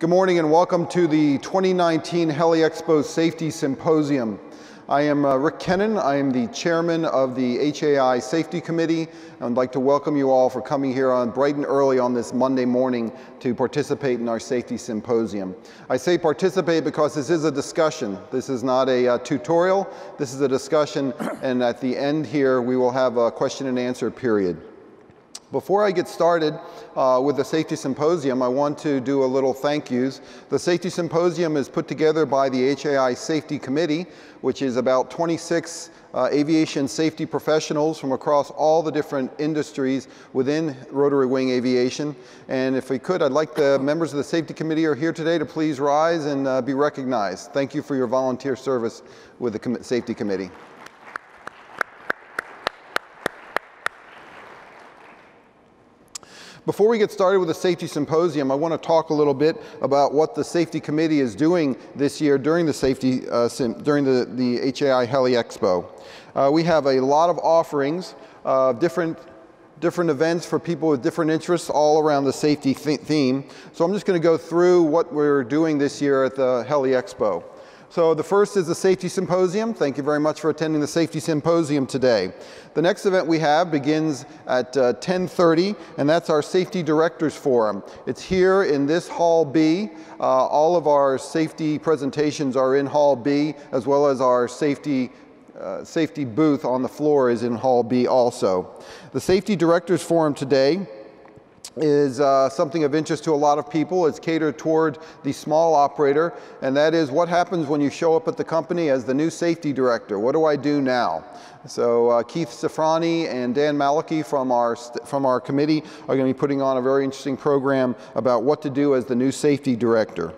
Good morning and welcome to the 2019 HELI-EXPO Safety Symposium. I am Rick Kennan. I am the chairman of the HAI Safety Committee. I'd like to welcome you all for coming here on bright and early on this Monday morning to participate in our Safety Symposium. I say participate because this is a discussion. This is not a tutorial. This is a discussion, and at the end here we will have a question and answer period. Before I get started with the Safety Symposium, I want to do a little thank yous. The Safety Symposium is put together by the HAI Safety Committee, which is about 26 aviation safety professionals from across all the different industries within rotary wing aviation. And if we could, I'd like the members of the Safety Committee who are here today to please rise and be recognized. Thank you for your volunteer service with the Safety Committee. Before we get started with the Safety Symposium, I want to talk a little bit about what the Safety Committee is doing this year during the the HAI HELI-EXPO. We have a lot of offerings, different events for people with different interests all around the safety theme. So I'm just going to go through what we're doing this year at the HELI-EXPO. So the first is the Safety Symposium. Thank you very much for attending the Safety Symposium today. The next event we have begins at 10:30, and that's our Safety Directors Forum. It's here in this Hall B. All of our safety presentations are in Hall B, as well as our safety booth on the floor is in Hall B also. The Safety Directors Forum today is something of interest to a lot of people. It's catered toward the small operator, and that is what happens when you show up at the company as the new safety director. What do I do now? So Keith Safrani and Dan Malachy from our committee are going to be putting on a very interesting program about what to do as the new safety director.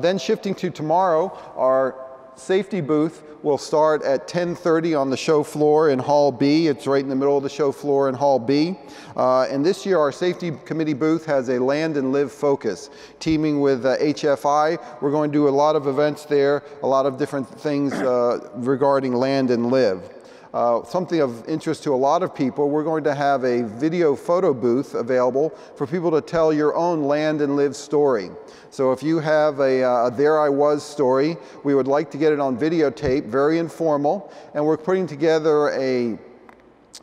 Then shifting to tomorrow, our safety booth will start at 10:30 on the show floor in Hall B. It's right in the middle of the show floor in Hall B. And this year our Safety Committee booth has a Land and Live focus. Teaming with HFI, we're going to do a lot of events there, a lot of different things regarding Land and Live. Something of interest to a lot of people, we're going to have a video photo booth available for people to tell your own Land and Live story. So if you have a There I Was story, we would like to get it on videotape, very informal, and we're putting together a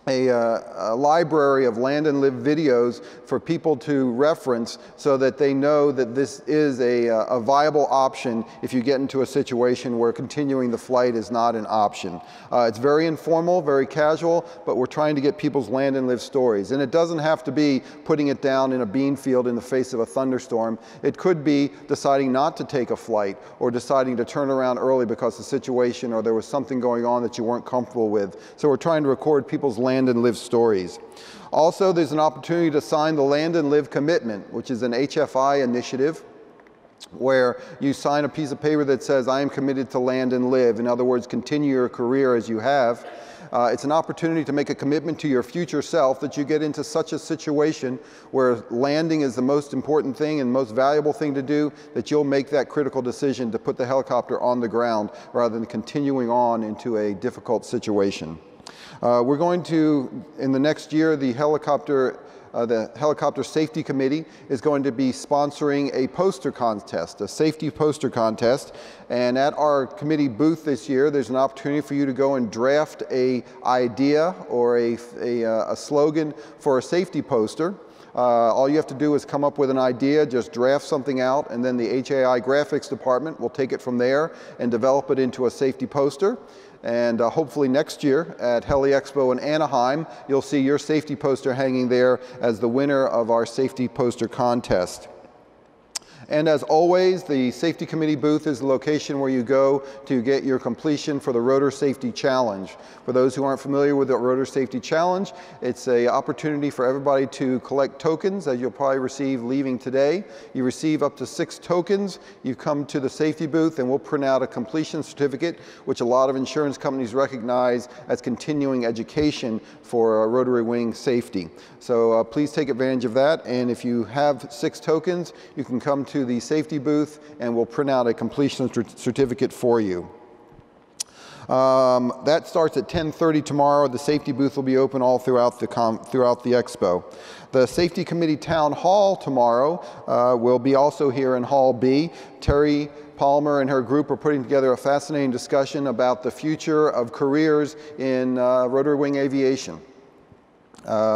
library of Land and Live videos for people to reference so that they know that this is a viable option if you get into a situation where continuing the flight is not an option. It's very informal, very casual, but we're trying to get people's Land and Live stories. And it doesn't have to be putting it down in a bean field in the face of a thunderstorm. It could be deciding not to take a flight or deciding to turn around early because the situation or there was something going on that you weren't comfortable with. So we're trying to record people's Land and Live stories. Also, there's an opportunity to sign the Land and Live Commitment, which is an HFI initiative where you sign a piece of paper that says, I am committed to land and live. In other words, continue your career as you have. It's an opportunity to make a commitment to your future self that you get into such a situation where landing is the most important thing and most valuable thing to do, that you'll make that critical decision to put the helicopter on the ground rather than continuing on into a difficult situation. We're going to, in the next year, the Helicopter Safety Committee is going to be sponsoring a poster contest, a safety poster contest. And at our committee booth this year, there's an opportunity for you to go and draft an idea or a slogan for a safety poster. All you have to do is come up with an idea, just draft something out, and then the HAI graphics department will take it from there and develop it into a safety poster. And hopefully next year at HELI-EXPO in Anaheim, you'll see your safety poster hanging there as the winner of our safety poster contest. And as always, the Safety Committee booth is the location where you go to get your completion for the Rotor Safety Challenge. For those who aren't familiar with the Rotor Safety Challenge, it's an opportunity for everybody to collect tokens, as you'll probably receive leaving today. You receive up to 6 tokens. You come to the safety booth and we'll print out a completion certificate, which a lot of insurance companies recognize as continuing education for rotary wing safety. So please take advantage of that. And if you have 6 tokens, you can come to the safety booth and we'll print out a completion certificate for you. That starts at 10:30 tomorrow. The safety booth will be open all throughout the expo. The Safety Committee Town Hall tomorrow will be also here in Hall B. Terry Palmer and her group are putting together a fascinating discussion about the future of careers in rotary wing aviation.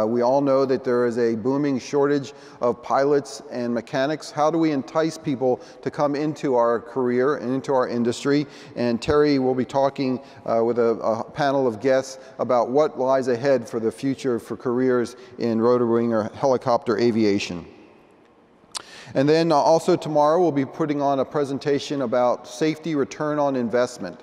We all know that there is a booming shortage of pilots and mechanics. How do we entice people to come into our career and into our industry? And Terry will be talking with a panel of guests about what lies ahead for the future for careers in rotary wing or helicopter aviation. And then also tomorrow we'll be putting on a presentation about safety return on investment.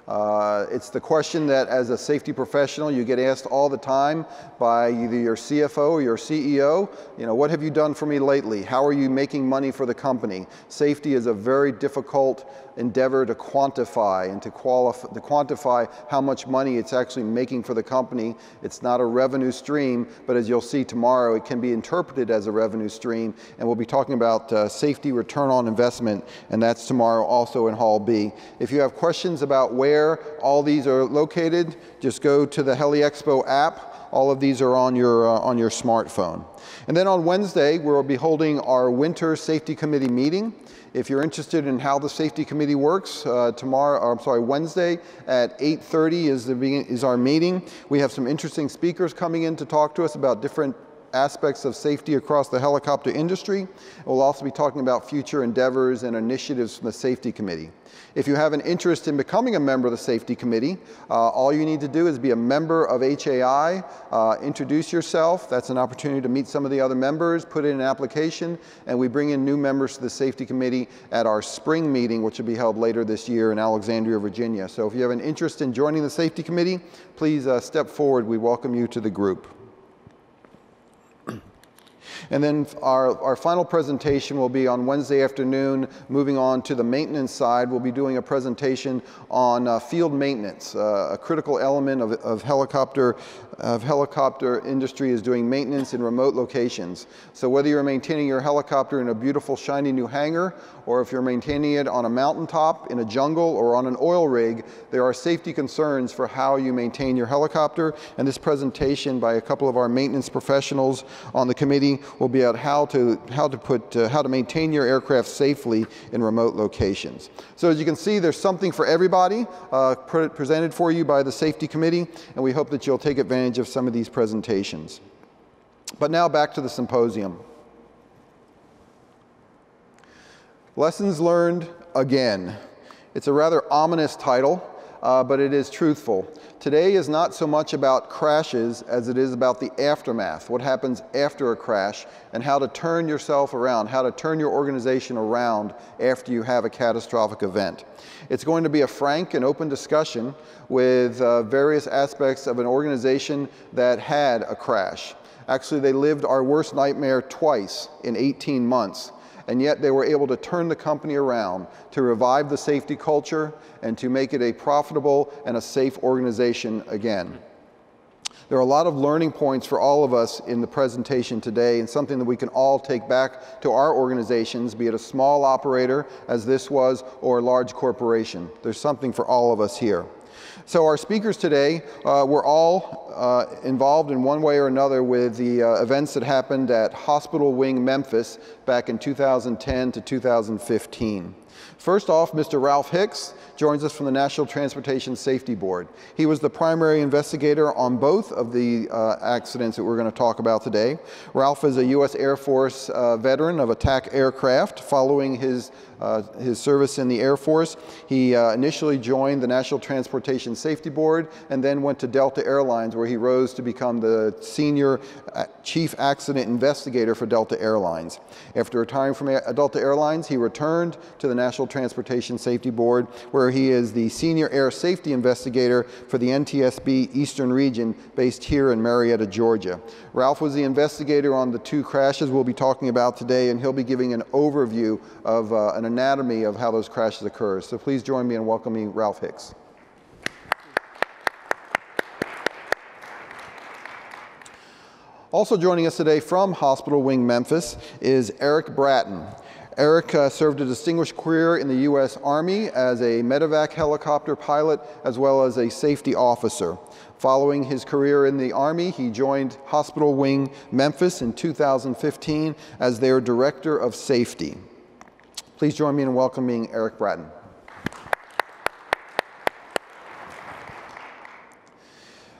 It's the question that as a safety professional you get asked all the time by either your CFO or your CEO, what have you done for me lately? How are you making money for the company? Safety is a very difficult endeavor to quantify and to quantify how much money it's actually making for the company. It's not a revenue stream, but as you'll see tomorrow, it can be interpreted as a revenue stream, and we'll be talking about safety return on investment, and that's tomorrow also in Hall B. If you have questions about where all these are located, just go to the HELI-EXPO app. All of these are on your smartphone. And then on Wednesday, we'll be holding our winter safety committee meeting. If you're interested in how the safety committee works, Wednesday at 8:30 is our meeting. We have some interesting speakers coming in to talk to us about different aspects of safety across the helicopter industry. We'll also be talking about future endeavors and initiatives from the safety committee. If you have an interest in becoming a member of the safety committee, all you need to do is be a member of HAI, introduce yourself. That's an opportunity to meet some of the other members, put in an application, and we bring in new members to the safety committee at our spring meeting, which will be held later this year in Alexandria, Virginia. So if you have an interest in joining the safety committee, please step forward. We welcome you to the group. And then our final presentation will be on Wednesday afternoon. Moving on to the maintenance side, we'll be doing a presentation on field maintenance. A critical element of helicopter industry is doing maintenance in remote locations. So whether you're maintaining your helicopter in a beautiful shiny new hangar, or if you're maintaining it on a mountaintop, in a jungle, or on an oil rig, there are safety concerns for how you maintain your helicopter. And this presentation by a couple of our maintenance professionals on the committee will be about how to maintain your aircraft safely in remote locations. So as you can see, there's something for everybody presented for you by the safety committee, and we hope that you'll take advantage of some of these presentations. But now back to the symposium. Lessons learned again. It's a rather ominous title, but it is truthful. Today is not so much about crashes as it is about the aftermath, what happens after a crash, and how to turn yourself around, how to turn your organization around after you have a catastrophic event. It's going to be a frank and open discussion with various aspects of an organization that had a crash. Actually, they lived our worst nightmare twice in 18 months. And yet they were able to turn the company around, to revive the safety culture, and to make it a profitable and a safe organization again. There are a lot of learning points for all of us in the presentation today, and something that we can all take back to our organizations, be it a small operator, as this was, or a large corporation. There's something for all of us here. So our speakers today were all involved in one way or another with the events that happened at Hospital Wing Memphis back in 2010 to 2015. First off, Mr. Ralph Hicks joins us from the National Transportation Safety Board. He was the primary investigator on both of the accidents that we're going to talk about today. Ralph is a U.S. Air Force veteran of attack aircraft. Following his service in the Air Force, he initially joined the National Transportation Safety Board and then went to Delta Airlines, where he rose to become the senior chief accident investigator for Delta Airlines. After retiring from Delta Airlines, he returned to the National Transportation Safety Board, where he is the senior air safety investigator for the Ntsb Eastern Region, based here in Marietta, Georgia. Ralph was the investigator on the two crashes we'll be talking about today, and he'll be giving an overview of an anatomy of how those crashes occur. So please join me in welcoming Ralph Hicks. Also joining us today from Hospital Wing Memphis is Erik Bratton. Erik served a distinguished career in the U.S. Army as a medevac helicopter pilot as well as a safety officer. Following his career in the Army, he joined Hospital Wing Memphis in 2015 as their Director of Safety. Please join me in welcoming Erik Bratton.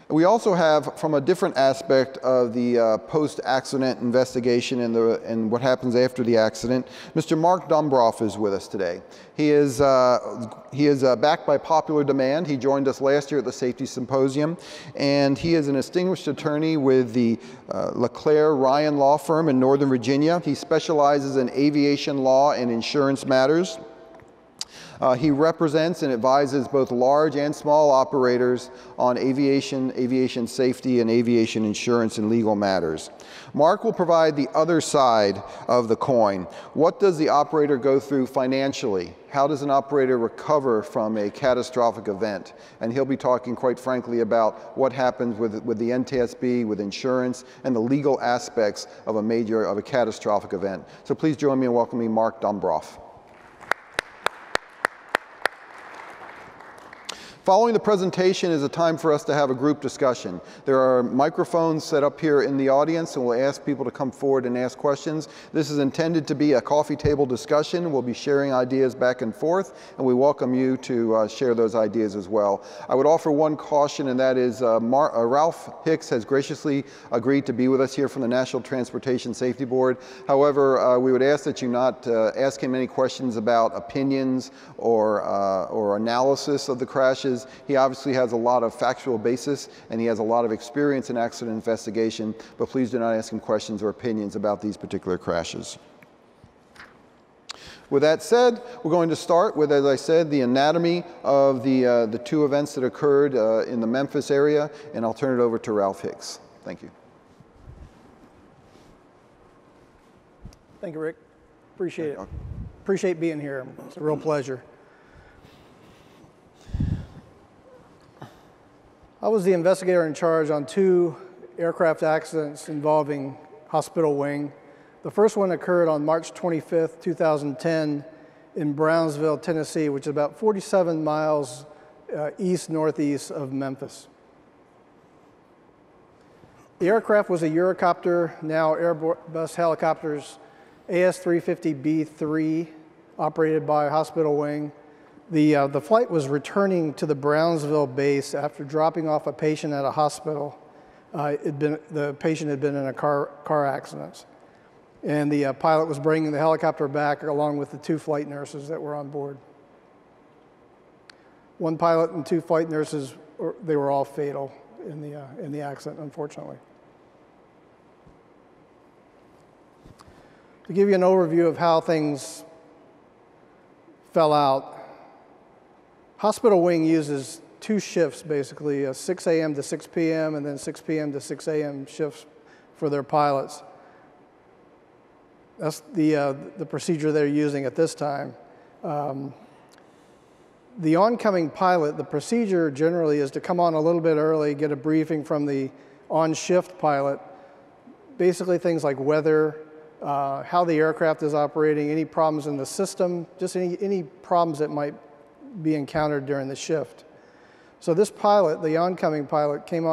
We also have, from a different aspect of the post-accident investigation and what happens after the accident, Mr. Mark Dombroff is with us today. He is backed by popular demand. He joined us last year at the Safety Symposium, and he is an distinguished attorney with the LeClaire Ryan Law Firm in Northern Virginia. He specializes in aviation law and insurance matters. He represents and advises both large and small operators on aviation safety, and aviation insurance and legal matters. Mark will provide the other side of the coin. What does the operator go through financially? How does an operator recover from a catastrophic event? And he'll be talking, quite frankly, about what happens with the Ntsb, with insurance, and the legal aspects of a catastrophic event. So please join me in welcoming Mark Dombroff. Following the presentation is a time for us to have a group discussion. There are microphones set up here in the audience, and we'll ask people to come forward and ask questions. This is intended to be a coffee table discussion. We'll be sharing ideas back and forth, and we welcome you to share those ideas as well. I would offer one caution, and that is Ralph Hicks has graciously agreed to be with us here from the National Transportation Safety Board. However, we would ask that you not ask him any questions about opinions or analysis of the crashes. He obviously has a lot of factual basis, and he has a lot of experience in accident investigation, but please do not ask him questions or opinions about these particular crashes. With that said, we're going to start with, as I said, the anatomy of the two events that occurred in the Memphis area, and I'll turn it over to Ralph Hicks. Thank you. Thank you, Rick. Appreciate it. Appreciate being here. It's a real pleasure. I was the investigator in charge on 2 aircraft accidents involving Hospital Wing. The first one occurred on March 25th, 2010 in Brownsville, Tennessee, which is about 47 miles east-northeast of Memphis. The aircraft was a Eurocopter, now Airbus Helicopters, AS-350B3, operated by Hospital Wing. The flight was returning to the Brownsville base after dropping off a patient at a hospital. The patient had been in a car accident. And the pilot was bringing the helicopter back along with the 2 flight nurses that were on board. 1 pilot and 2 flight nurses, they were all fatal in the accident, unfortunately. To give you an overview of how things fell out, Hospital Wing uses 2 shifts, basically, a 6 a.m. to 6 p.m. and then 6 p.m. to 6 a.m. shifts for their pilots. That's the procedure they're using at this time. The oncoming pilot, the procedure generally is to come on a little bit early, get a briefing from the on-shift pilot, basically things like weather, how the aircraft is operating, any problems in the system, just any problems that might be encountered during the shift. So this pilot, the oncoming pilot, came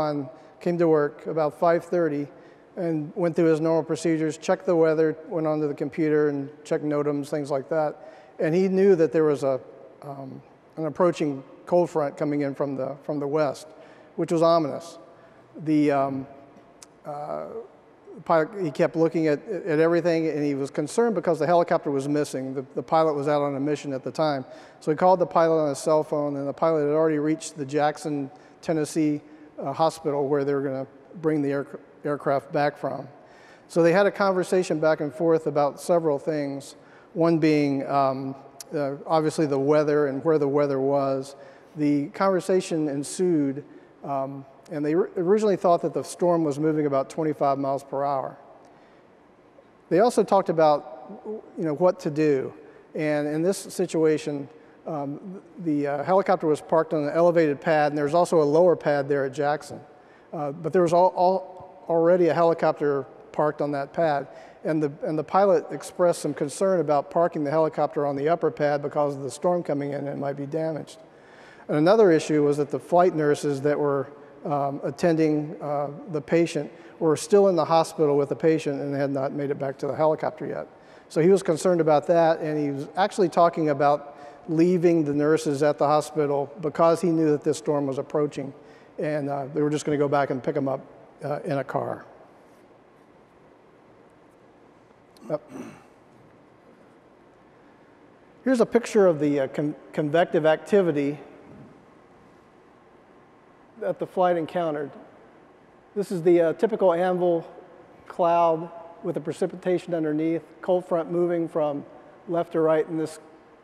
to work about 5:30 and went through his normal procedures, checked the weather, went onto the computer and checked NOTAMs, things like that. And he knew that there was an approaching cold front coming in from the west, which was ominous. The pilot, he kept looking at everything, and he was concerned because the helicopter was missing. The pilot was out on a mission at the time. So he called the pilot on his cell phone, and the pilot had already reached the Jackson, Tennessee hospital where they were going to bring the aircraft back from. So they had a conversation back and forth about several things, one being obviously the weather and where the weather was. The conversation ensued, and they originally thought that the storm was moving about 25 miles per hour. They also talked about, what to do. And in this situation, the helicopter was parked on an elevated pad, and there's also a lower pad there at Jackson. But there was already a helicopter parked on that pad. And the pilot expressed some concern about parking the helicopter on the upper pad because of the storm coming in and it might be damaged. And another issue was that the flight nurses that were attending the patient were still in the hospital with the patient and had not made it back to the helicopter yet. So he was concerned about that, and he was actually talking about leaving the nurses at the hospital because he knew that this storm was approaching, and they were just going to go back and pick them up in a car. Here's a picture of the convective activity that the flight encountered. This is the typical anvil cloud with the precipitation underneath, cold front moving from left to right in this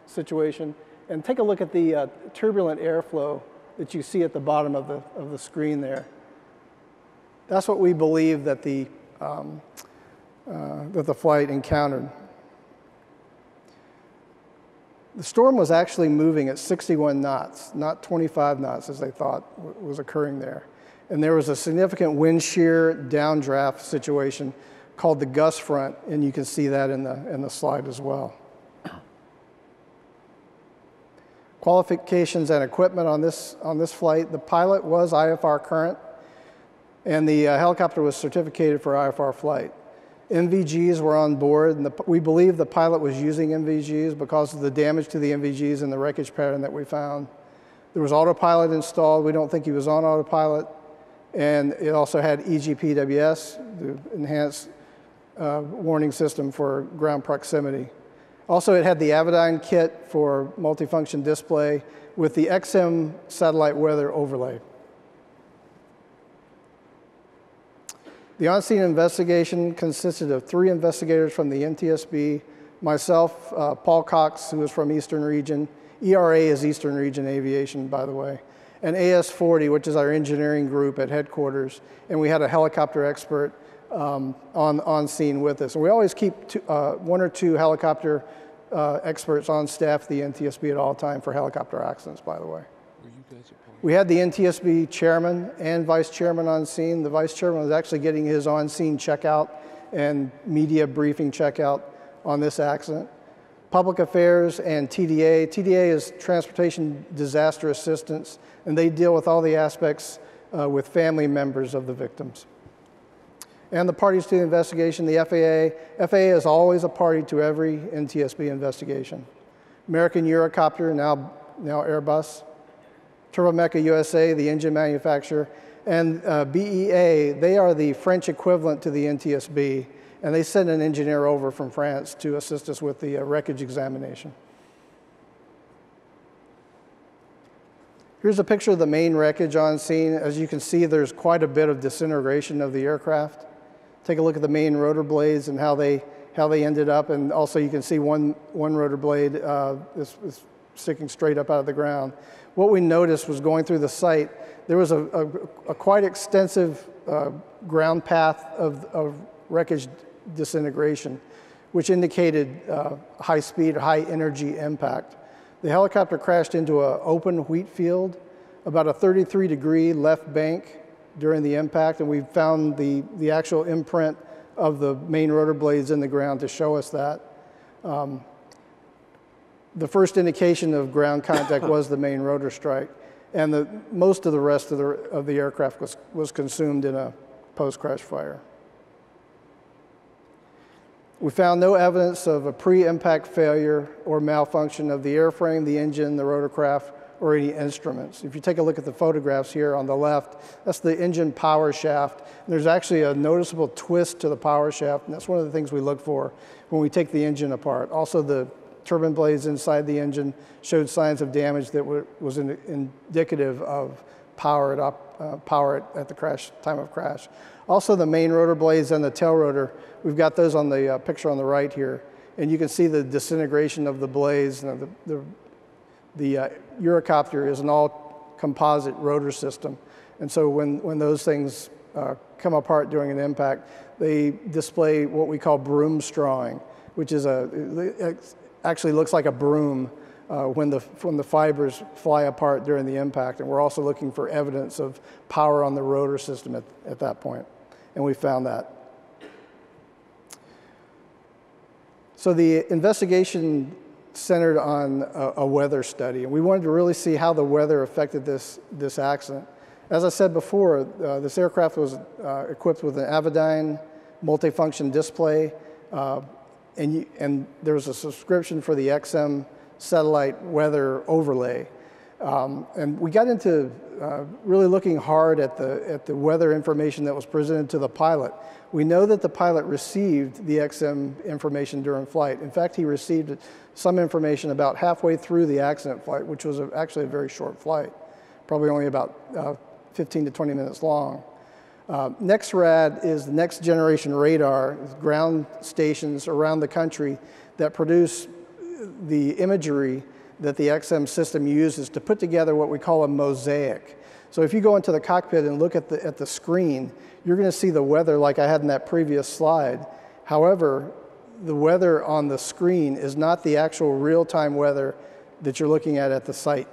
situation. And take a look at the turbulent airflow that you see at the bottom of the screen there. That's what we believe that the flight encountered. The storm was actually moving at 61 knots, not 25 knots as they thought was occurring there. And there was a significant wind shear downdraft situation called the gust front, and you can see that in the slide as well. Qualifications and equipment on this flight. The pilot was IFR current, and the helicopter was certificated for IFR flight. MVGs were on board, and we believe the pilot was using MVGs because of the damage to the MVGs and the wreckage pattern that we found. There was autopilot installed. We don't think he was on autopilot. And it also had EGPWS, the enhanced warning system for ground proximity. Also, it had the Avidyne kit for multifunction display with the XM satellite weather overlay. The on-scene investigation consisted of 3 investigators from the Ntsb, myself, Paul Cox, who was from Eastern Region. ERA is Eastern Region Aviation, by the way. And AS-40, which is our engineering group at headquarters. And we had a helicopter expert on scene with us. And we always keep 1 or 2 helicopter experts on staff at the Ntsb at all time for helicopter accidents, by the way. We had the Ntsb chairman and vice chairman on scene. The vice chairman was actually getting his on-scene checkout and media briefing checkout on this accident. Public Affairs and TDA. TDA is Transportation Disaster Assistance, and they deal with all the aspects with family members of the victims. And the parties to the investigation, the FAA. FAA is always a party to every Ntsb investigation. American Eurocopter, now Airbus. Turbomeca USA, the engine manufacturer, and BEA, they are the French equivalent to the Ntsb, and they sent an engineer over from France to assist us with the wreckage examination. Here's a picture of the main wreckage on scene. As you can see, there's quite a bit of disintegration of the aircraft. Take a look at the main rotor blades and how they ended up, and also you can see one rotor blade is sticking straight up out of the ground. What we noticed was going through the site, there was a quite extensive ground path of wreckage disintegration, which indicated high speed, high energy impact. The helicopter crashed into an open wheat field, about a 33-degree left bank during the impact, and we found the actual imprint of the main rotor blades in the ground to show us that. The first indication of ground contact was the main rotor strike, and most of the rest of the aircraft was consumed in a post-crash fire. We found no evidence of a pre-impact failure or malfunction of the airframe, the engine, the rotorcraft, or any instruments. If you take a look at the photographs here on the left, that's the engine power shaft. And there's actually a noticeable twist to the power shaft, and that's one of the things we look for when we take the engine apart. Also, the turbine blades inside the engine showed signs of damage that was indicative of power at the time of crash. Also, the main rotor blades and the tail rotor, we've got those on the picture on the right here, and you can see the disintegration of the blades. And the Eurocopter is an all-composite rotor system, and so when those things come apart during an impact, they display what we call broom strawing, which is it actually looks like a broom when the fibers fly apart during the impact. And we're also looking for evidence of power on the rotor system at that point, and we found that. So the investigation centered on a weather study, and we wanted to really see how the weather affected this accident. As I said before, this aircraft was equipped with an Avidyne multifunction display, and there was a subscription for the XM satellite weather overlay. And we got into really looking hard at the weather information that was presented to the pilot. We know that the pilot received the XM information during flight. In fact, he received some information about halfway through the accident flight, which was actually a very short flight, probably only about 15 to 20 minutes long. NEXRAD is the next generation radar, ground stations around the country that produce the imagery that the XM system uses to put together what we call a mosaic. So if you go into the cockpit and look at the screen, you're going to see the weather like I had in that previous slide. However, the weather on the screen is not the actual real-time weather that you're looking at the site.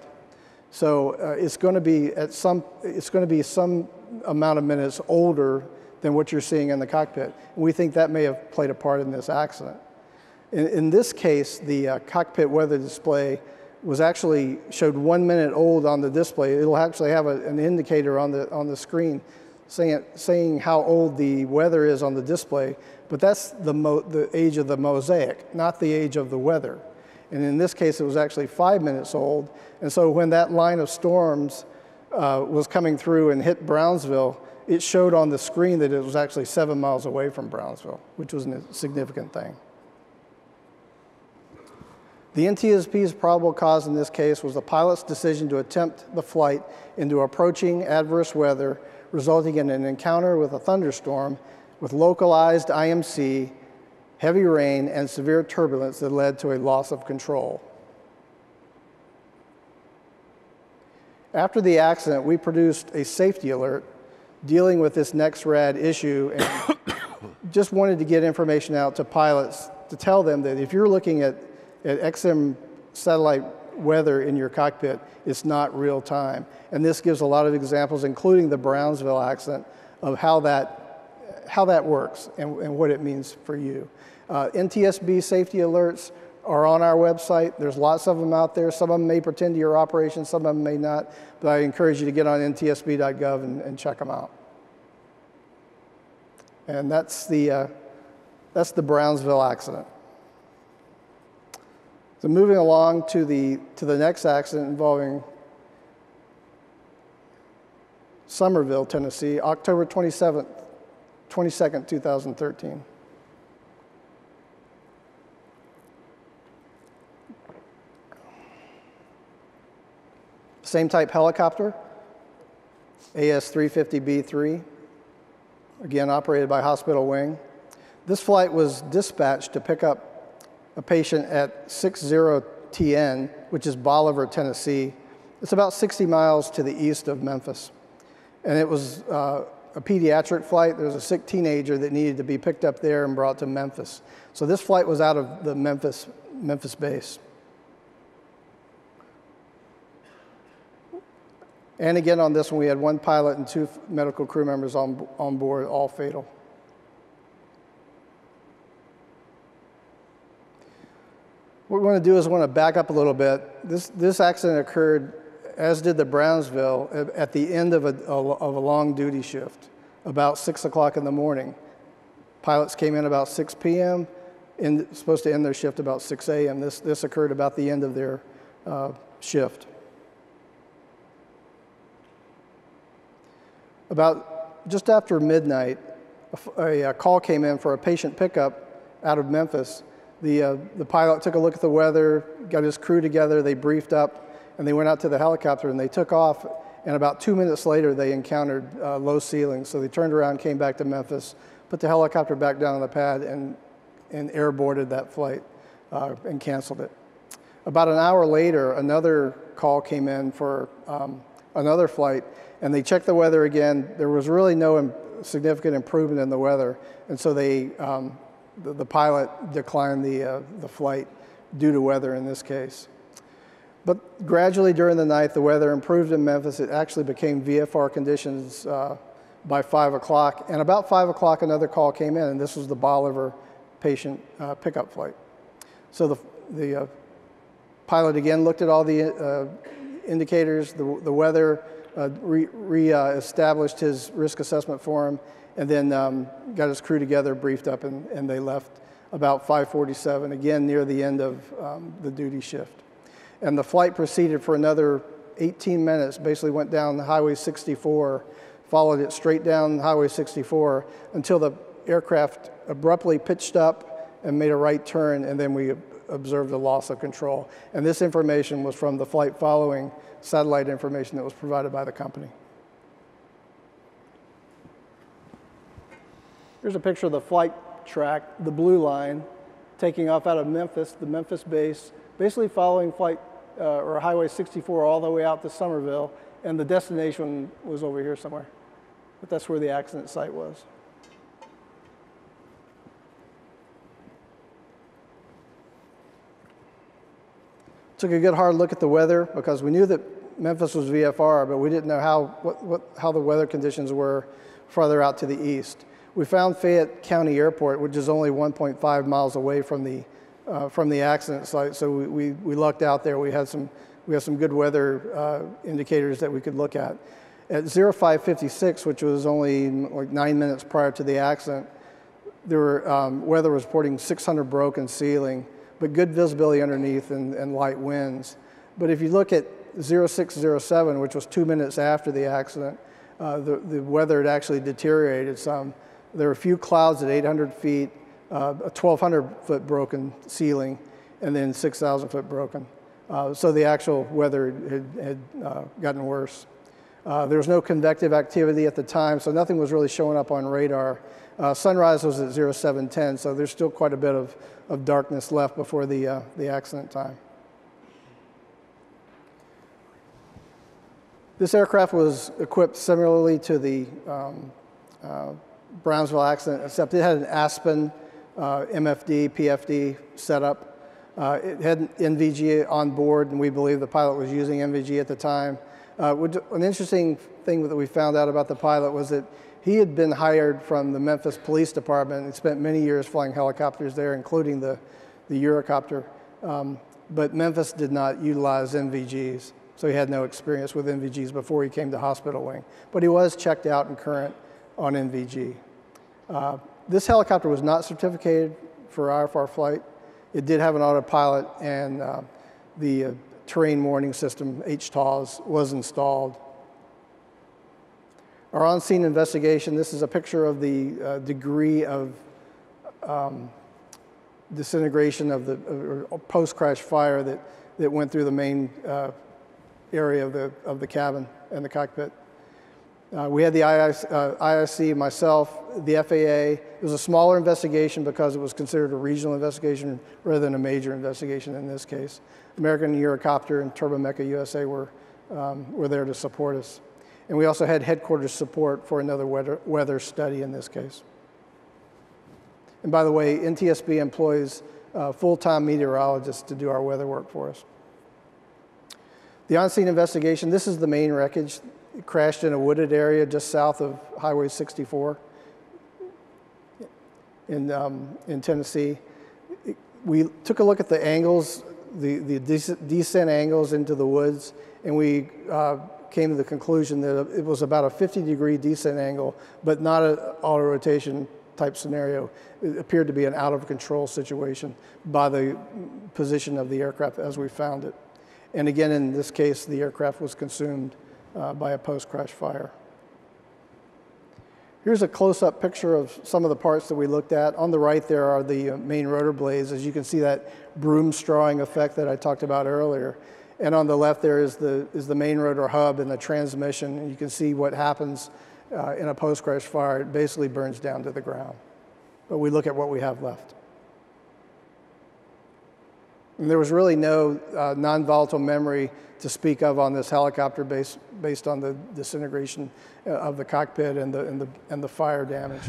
So it's going to be some amount of minutes older than what you're seeing in the cockpit. And we think that may have played a part in this accident. In this case, the cockpit weather display was actually showed 1 minute old on the display. It'll actually have an indicator on the screen saying how old the weather is on the display, but that's the age of the mosaic, not the age of the weather. And in this case, it was actually 5 minutes old. And so when that line of storms was coming through and hit Brownsville, it showed on the screen that it was actually 7 miles away from Brownsville, which was a significant thing. The Ntsb's probable cause in this case was the pilot's decision to attempt the flight into approaching adverse weather, resulting in an encounter with a thunderstorm with localized IMC, heavy rain, and severe turbulence that led to a loss of control. After the accident, we produced a safety alert dealing with this NEXRAD issue and just wanted to get information out to pilots to tell them that if you're looking at XM satellite weather in your cockpit, it's not real time. And this gives a lot of examples, including the Brownsville accident, of how that works and what it means for you. Ntsb safety alerts are on our website. There's lots of them out there. Some of them may pertain to your operation, some of them may not, but I encourage you to get on ntsb.gov and check them out. And that's the Brownsville accident. So moving along to the next accident involving Somerville, Tennessee, October 22nd, 2013. Same type helicopter, AS-350B3, again operated by Hospital Wing. This flight was dispatched to pick up a patient at 60TN, which is Bolivar, Tennessee. It's about 60 miles to the east of Memphis. And it was a pediatric flight. There was a sick teenager that needed to be picked up there and brought to Memphis. So this flight was out of the Memphis base. And again, on this one, we had one pilot and 2 medical crew members on board, all fatal. What we want to do is we want to back up a little bit. This accident occurred, as did the Brownsville, at the end of a long duty shift, about 6 o'clock in the morning. Pilots came in about 6 p.m., supposed to end their shift about 6 a.m. This occurred about the end of their shift. About just after midnight, a call came in for a patient pickup out of Memphis. The pilot took a look at the weather, got his crew together, they briefed up, and they went out to the helicopter and they took off. And about 2 minutes later, they encountered low ceilings. So they turned around, came back to Memphis, put the helicopter back down on the pad, and airboarded that flight and canceled it. About an hour later, another call came in for another flight, and they checked the weather again. There was really no significant improvement in the weather, and so the pilot declined the flight due to weather in this case. But gradually during the night, the weather improved in Memphis. It actually became VFR conditions by 5 o'clock. And about 5 o'clock, another call came in, and this was the Bolivar patient pickup flight. So the pilot again looked at all the indicators, the weather, re-established his risk assessment for him, and then got his crew together, briefed up, and they left about 5:47, again near the end of the duty shift. And the flight proceeded for another 18 minutes, basically went down Highway 64, followed it straight down Highway 64 until the aircraft abruptly pitched up and made a right turn, and then we observed a loss of control. And this information was from the flight following satellite information that was provided by the company. Here's a picture of the flight track, the blue line, taking off out of Memphis, the Memphis base, basically following flight or Highway 64 all the way out to Somerville, and the destination was over here somewhere. But that's where the accident site was. Took a good hard look at the weather because we knew that Memphis was VFR, but we didn't know how the weather conditions were farther out to the east. We found Fayette County Airport, which is only 1.5 miles away from the accident site, so we lucked out there. We had some good weather indicators that we could look at. At 0556, which was only like 9 minutes prior to the accident, there were weather was reporting 600 broken ceiling, but good visibility underneath and light winds. But if you look at 0607, which was 2 minutes after the accident, the weather had actually deteriorated some. There were a few clouds at 800 feet, a 1,200-foot broken ceiling, and then 6,000-foot broken. So the actual weather had gotten worse. There was no convective activity at the time, so nothing was really showing up on radar. Sunrise was at 0710, so there's still quite a bit of darkness left before the accident time. This aircraft was equipped similarly to the Brownsville accident, except it had an Aspen MFD, PFD setup. It had NVG on board, and we believe the pilot was using NVG at the time. An interesting thing that we found out about the pilot was that he had been hired from the Memphis Police Department and spent many years flying helicopters there, including the Eurocopter. But Memphis did not utilize NVGs, so he had no experience with NVGs before he came to Hospital Wing. But he was checked out and current on NVG. This helicopter was not certificated for IFR flight. It did have an autopilot, and the terrain warning system, HTAWS, was installed. Our on-scene investigation, this is a picture of the degree of disintegration of the post-crash fire that went through the main area of the cabin and the cockpit. We had the IIC, myself, the FAA. It was a smaller investigation because it was considered a regional investigation rather than a major investigation in this case. American Eurocopter and Turbomeca USA were there to support us. And we also had headquarters support for another weather study in this case. And by the way, Ntsb employs full-time meteorologists to do our weather work for us. The on-scene investigation, this is the main wreckage. It crashed in a wooded area just south of Highway 64 in Tennessee. We took a look at the angles, the descent angles into the woods, and we came to the conclusion that it was about a 50-degree descent angle, but not an auto-rotation type scenario. It appeared to be an out-of-control situation by the position of the aircraft as we found it. And again, in this case, the aircraft was consumed by a post-crash fire. Here's a close-up picture of some of the parts that we looked at. On the right there are the main rotor blades. As you can see, that broom strawing effect that I talked about earlier. And on the left there is the main rotor hub and the transmission. And you can see what happens in a post-crash fire. It basically burns down to the ground. But we look at what we have left. And there was really no non-volatile memory to speak of on this helicopter based on the disintegration of the cockpit and the fire damage.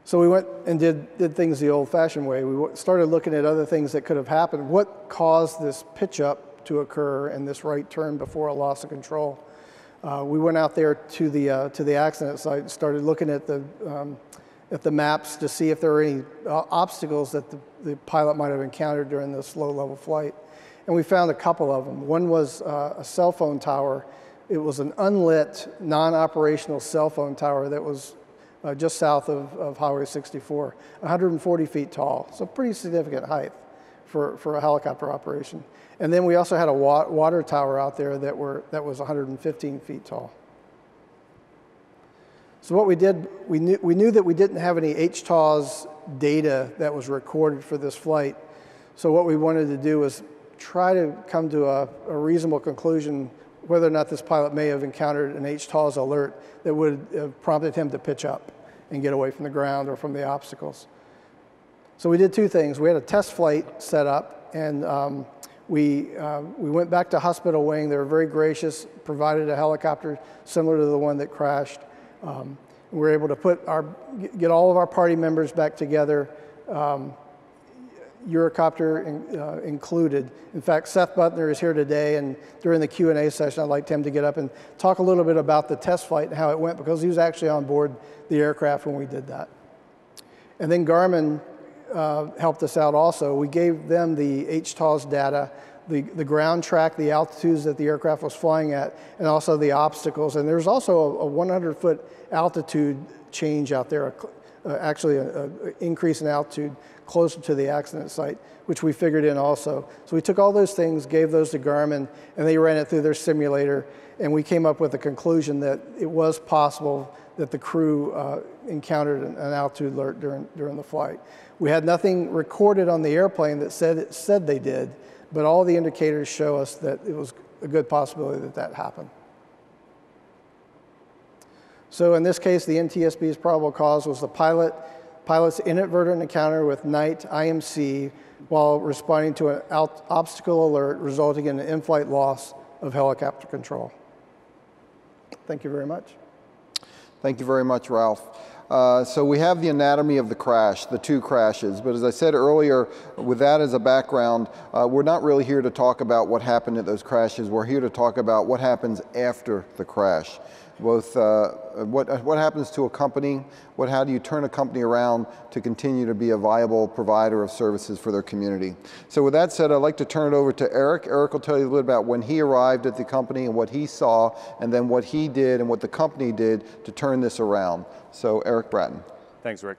So we went and did things the old-fashioned way. We started looking at other things that could have happened. What caused this pitch-up to occur and this right turn before a loss of control? We went out there to the accident site and started looking at at the maps to see if there were any obstacles that the pilot might have encountered during this low-level flight. And we found a couple of them. One was a cell phone tower. It was an unlit, non-operational cell phone tower that was just south of Highway 64, 140 feet tall, so pretty significant height for a helicopter operation. And then we also had a water tower out there that was 115 feet tall. So what we did, we knew that we didn't have any HTAWS data that was recorded for this flight. So what we wanted to do was try to come to a reasonable conclusion whether or not this pilot may have encountered an HTAWS alert that would have prompted him to pitch up and get away from the ground or from the obstacles. So we did two things. We had a test flight set up, and we went back to Hospital Wing. They were very gracious, provided a helicopter similar to the one that crashed. We were able to get all of our party members back together, Eurocopter included. In fact, Seth Butner is here today, and during the Q&A session, I'd like him to get up and talk a little bit about the test flight and how it went, because he was actually on board the aircraft when we did that. And then Garmin helped us out also. We gave them the HTAWS data, the ground track, the altitudes that the aircraft was flying at, and also the obstacles. And there's also a 100-foot altitude change out there, actually an increase in altitude closer to the accident site, which we figured in also. So we took all those things, gave those to Garmin, and they ran it through their simulator, and we came up with the conclusion that it was possible that the crew encountered an altitude alert during the flight. We had nothing recorded on the airplane that said they did, but all the indicators show us that it was a good possibility that that happened. So in this case, the NTSB's probable cause was the pilot's inadvertent encounter with night IMC while responding to an obstacle alert resulting in an in-flight loss of helicopter control. Thank you very much. Thank you very much, Ralph. So we have the anatomy of the crash, the two crashes, but as I said earlier, with that as a background, we're not really here to talk about what happened at those crashes. We're here to talk about what happens after the crash. Both what happens to a company, how do you turn a company around to continue to be a viable provider of services for their community. So with that said, I'd like to turn it over to Erik. Erik will tell you a little bit about when he arrived at the company and what he saw, and then what he did and what the company did to turn this around. So Erik Bratton. Thanks, Rick.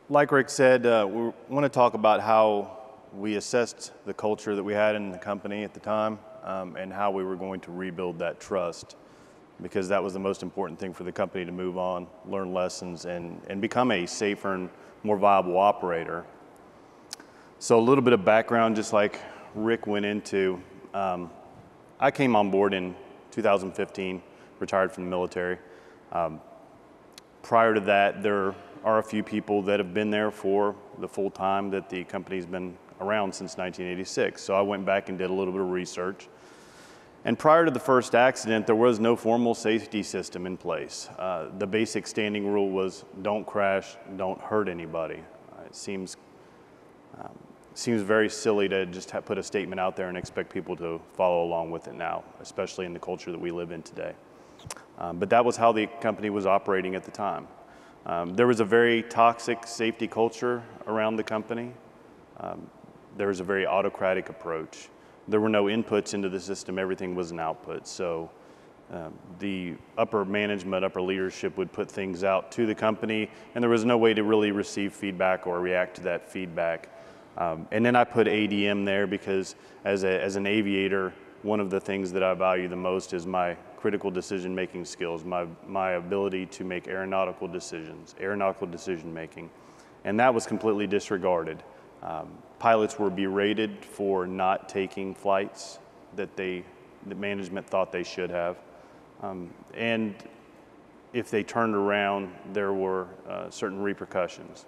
Like Rick said, we want to talk about how we assessed the culture that we had in the company at the time, and how we were going to rebuild that trust, because that was the most important thing for the company to move on, learn lessons, and become a safer and more viable operator. So a little bit of background, just like Rick went into. I came on board in 2015, retired from the military. Prior to that, there are a few people that have been there for the full time that the company's been around since 1986. So I went back and did a little bit of research. And prior to the first accident, there was no formal safety system in place. The basic standing rule was don't crash, don't hurt anybody. It seems very silly to just put a statement out there and expect people to follow along with it now, especially in the culture that we live in today. But that was how the company was operating at the time. There was a very toxic safety culture around the company. There was a very autocratic approach. There were no inputs into the system, everything was an output. So the upper management, upper leadership would put things out to the company, and there was no way to really receive feedback or react to that feedback. And then I put ADM there because as an aviator, one of the things that I value the most is my critical decision-making skills, my ability to make aeronautical decision making. And that was completely disregarded. Pilots were berated for not taking flights that management thought they should have. And if they turned around, there were certain repercussions.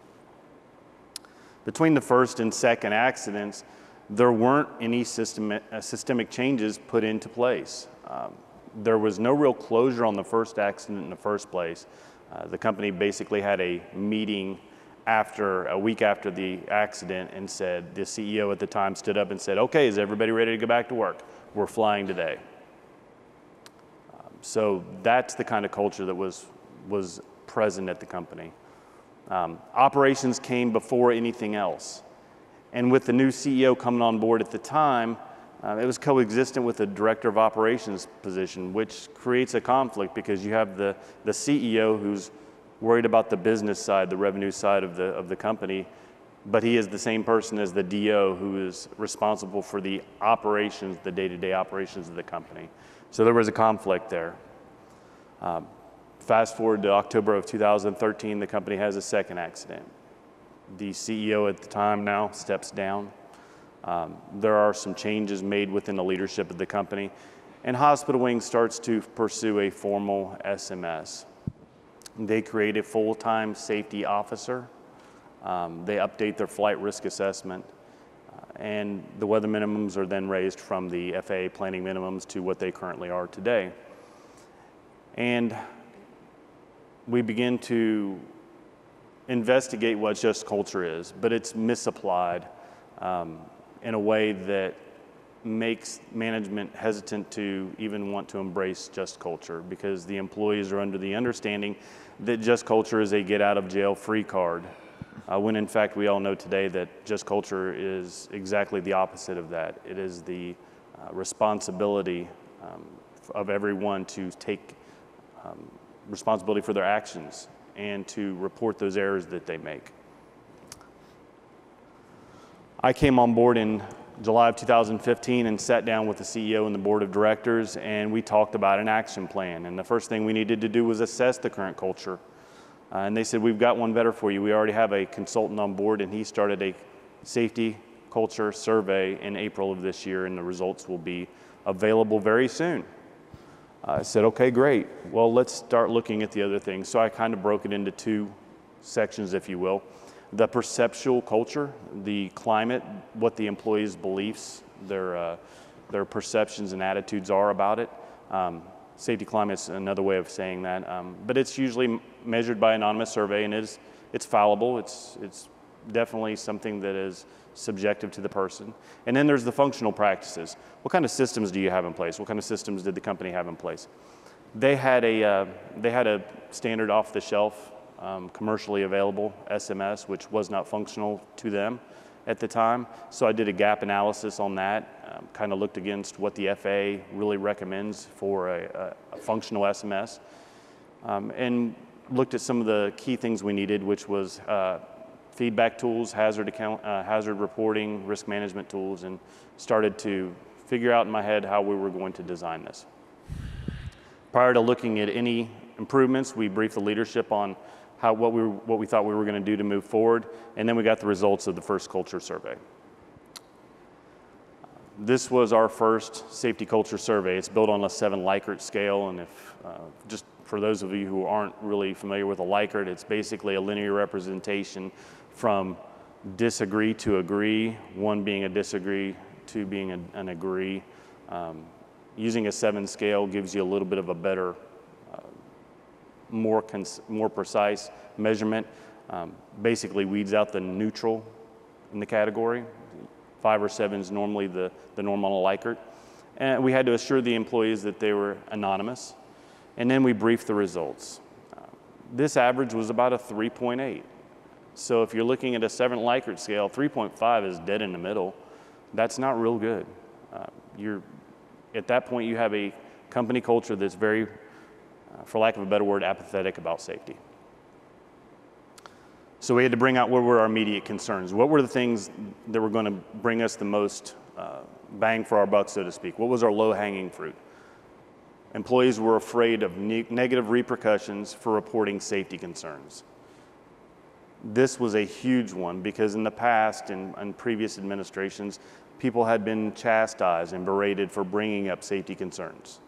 Between the first and second accidents, there weren't any systemic changes put into place. There was no real closure on the first accident in the first place. The company basically had a meeting a week after the accident and said, the CEO at the time stood up and said, okay, is everybody ready to go back to work? We're flying today. So that's the kind of culture that was present at the company. Operations came before anything else. And with the new CEO coming on board at the time, it was coexistent with the director of operations position, which creates a conflict because you have the CEO who's worried about the business side, the revenue side of the company, but he is the same person as the DO who is responsible for the operations, the day-to-day operations of the company. So there was a conflict there. Fast forward to October of 2013, the company has a second accident. The CEO at the time now steps down. There are some changes made within the leadership of the company, and Hospital Wing starts to pursue a formal SMS. They create a full-time safety officer. They update their flight risk assessment, and the weather minimums are then raised from the FAA planning minimums to what they currently are today. And we begin to investigate what just culture is, but it's misapplied in a way that makes management hesitant to even want to embrace just culture, because the employees are under the understanding that just culture is a get out of jail free card, when in fact we all know today that just culture is exactly the opposite of that. It is the responsibility of everyone to take responsibility for their actions and to report those errors that they make. I came on board in July of 2015 and sat down with the CEO and the board of directors, and we talked about an action plan. And the first thing we needed to do was assess the current culture. And they said, we've got one better for you. We already have a consultant on board, and he started a safety culture survey in April of this year, and the results will be available very soon. I said, okay, great. Well, let's start looking at the other things. So I kind of broke it into two sections, if you will. The perceptual culture, the climate, what the employees' beliefs, their perceptions and attitudes are about it. Safety climate's another way of saying that. But it's usually measured by anonymous survey, and it's fallible. It's definitely something that is subjective to the person. And then there's the functional practices. What kind of systems do you have in place? What kind of systems did the company have in place? They had a standard off-the-shelf, commercially available SMS, which was not functional to them at the time. So I did a gap analysis on that, kind of looked against what the FAA really recommends for a functional SMS, and looked at some of the key things we needed, which was feedback tools, hazard reporting, risk management tools, and started to figure out in my head how we were going to design this. Prior to looking at any improvements, we briefed the leadership on what we thought we were going to do to move forward, and then we got the results of the first culture survey. This was our first safety culture survey. It's built on a 7 Likert scale, and if just for those of you who aren't really familiar with a Likert, it's basically a linear representation from disagree to agree, 1 being a disagree, 2 being an agree. Using a 7 scale gives you a little bit of a better, more precise measurement. Basically weeds out the neutral in the category. 5 or 7 is normally the norm on a Likert. And we had to assure the employees that they were anonymous. And then we briefed the results. This average was about a 3.8. So if you're looking at a 7 Likert scale, 3.5 is dead in the middle. That's not real good. At that point, you have a company culture that's very, for lack of a better word, apathetic about safety. So we had to bring out what were our immediate concerns. What were the things that were going to bring us the most bang for our buck, so to speak? What was our low-hanging fruit? Employees were afraid of negative repercussions for reporting safety concerns. This was a huge one because in the past, in previous administrations, people had been chastised and berated for bringing up safety concerns.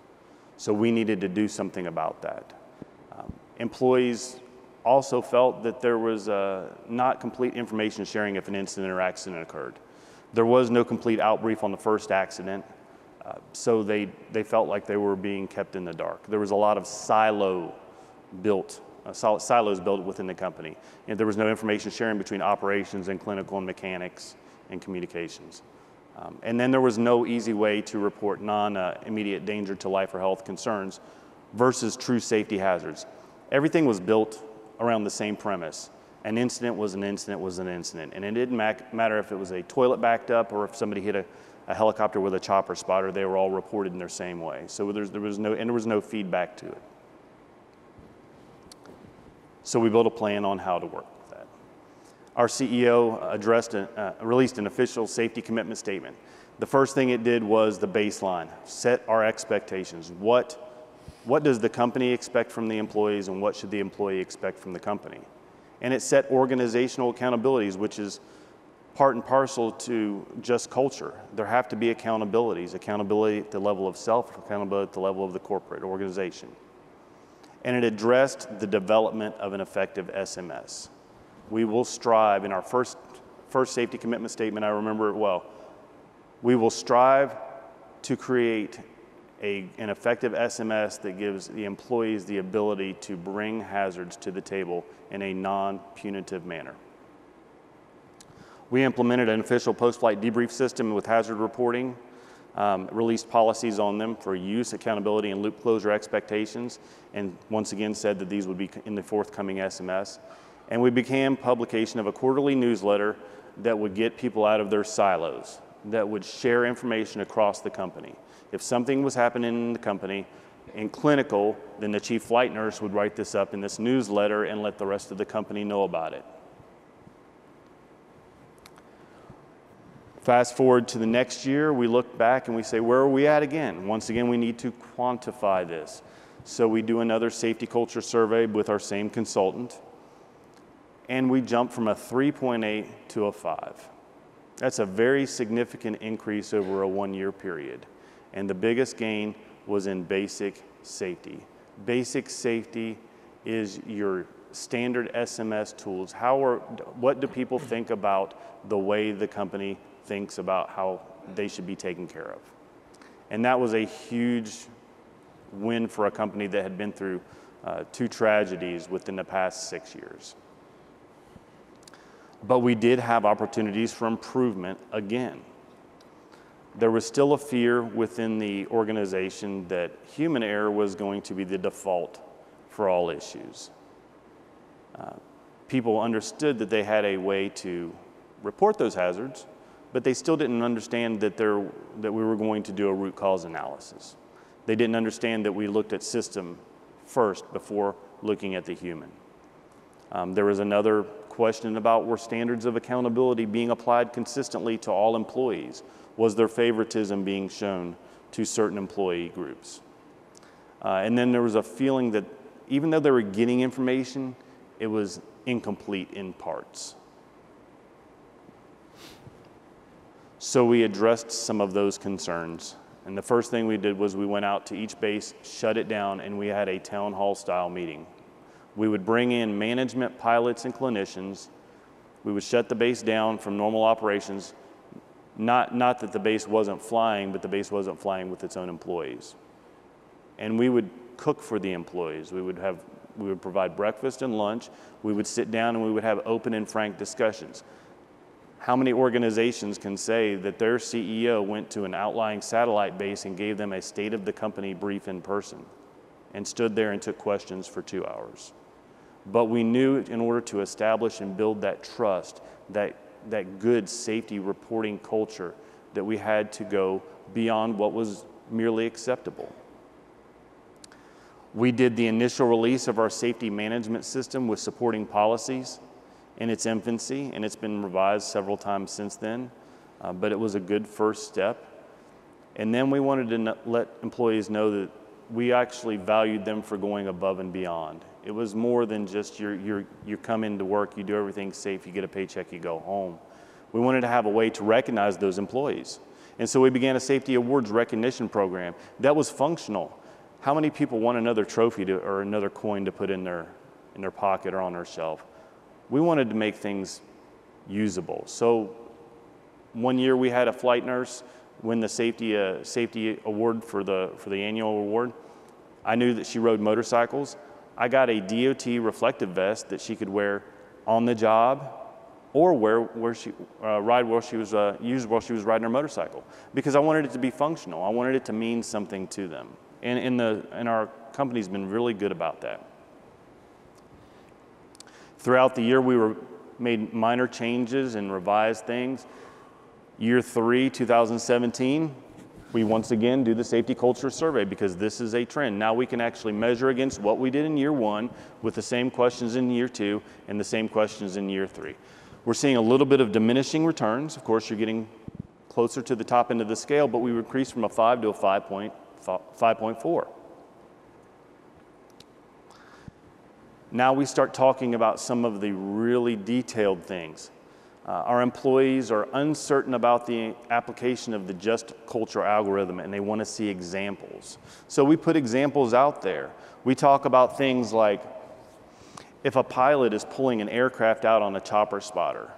So we needed to do something about that. Employees also felt that there was not complete information sharing if an incident or accident occurred. There was no complete outbrief on the first accident, so they felt like they were being kept in the dark. There was a lot of silos built within the company, and there was no information sharing between operations and clinical and mechanics and communications. And then there was no easy way to report non-immediate danger to life or health concerns versus true safety hazards. Everything was built around the same premise. An incident was an incident was an incident. And it didn't matter if it was a toilet backed up or if somebody hit a helicopter with a chopper spotter, they were all reported in their same way. So there was no feedback to it. So we built a plan on how to work with that. Our CEO released an official safety commitment statement. The first thing it did was the baseline, set our expectations. What does the company expect from the employees and what should the employee expect from the company? And it set organizational accountabilities, which is part and parcel to just culture. There have to be accountabilities, accountability at the level of self, accountability at the level of the corporate organization. And it addressed the development of an effective SMS. We will strive, in our first safety commitment statement, I remember it well, we will strive to create an effective SMS that gives the employees the ability to bring hazards to the table in a non-punitive manner. We implemented an official post-flight debrief system with hazard reporting, released policies on them for use, accountability, and loop closure expectations, and once again said that these would be in the forthcoming SMS. And we began publication of a quarterly newsletter that would get people out of their silos, that would share information across the company. If something was happening in the company, in clinical, then the chief flight nurse would write this up in this newsletter and let the rest of the company know about it. Fast forward to the next year, we look back and we say, where are we at again? Once again, we need to quantify this. So we do another safety culture survey with our same consultant, and we jump from a 3.8 to a 5. That's a very significant increase over a 1-year period. And the biggest gain was in basic safety. Basic safety is your standard SMS tools. What do people think about the way the company thinks about how they should be taken care of? And that was a huge win for a company that had been through 2 tragedies within the past 6 years. But we did have opportunities for improvement again. There was still a fear within the organization that human error was going to be the default for all issues. People understood that they had a way to report those hazards, but they still didn't understand that we were going to do a root cause analysis. They didn't understand that we looked at system first before looking at the human. There was another question about were standards of accountability being applied consistently to all employees? Was there favoritism being shown to certain employee groups? And then there was a feeling that even though they were getting information, it was incomplete in parts. So we addressed some of those concerns. And the first thing we did was we went out to each base, shut it down, and we had a town hall style meeting. We would bring in management, pilots, and clinicians. We would shut the base down from normal operations. Not that the base wasn't flying, but the base wasn't flying with its own employees. And we would cook for the employees. We would provide breakfast and lunch. We would sit down and we would have open and frank discussions. How many organizations can say that their CEO went to an outlying satellite base and gave them a state of the company brief in person and stood there and took questions for 2 hours? But we knew in order to establish and build that trust, that good safety reporting culture, that we had to go beyond what was merely acceptable. We did the initial release of our safety management system with supporting policies in its infancy, and it's been revised several times since then, but it was a good first step. And then we wanted to let employees know that we actually valued them for going above and beyond. It was more than just you come into work, you do everything safe, you get a paycheck, you go home. We wanted to have a way to recognize those employees. And so we began a safety awards recognition program that was functional. How many people want another trophy or another coin to put in their pocket or on their shelf? We wanted to make things usable. So 1 year we had a flight nurse win the safety award for the annual award. I knew that she rode motorcycles. I got a DOT reflective vest that she could wear on the job or ride while she was riding her motorcycle, because I wanted it to be functional. I wanted it to mean something to them. And in our company's been really good about that. Throughout the year, we made minor changes and revised things. Year 3, 2017, we once again do the safety culture survey because this is a trend. Now we can actually measure against what we did in year 1 with the same questions in year 2 and the same questions in year 3. We're seeing a little bit of diminishing returns. Of course, you're getting closer to the top end of the scale, but we increased from a 5 to a 5.4. Now we start talking about some of the really detailed things. Our employees are uncertain about the application of the just culture algorithm, and they want to see examples. So we put examples out there. We talk about things like if a pilot is pulling an aircraft out on a chopper spotter,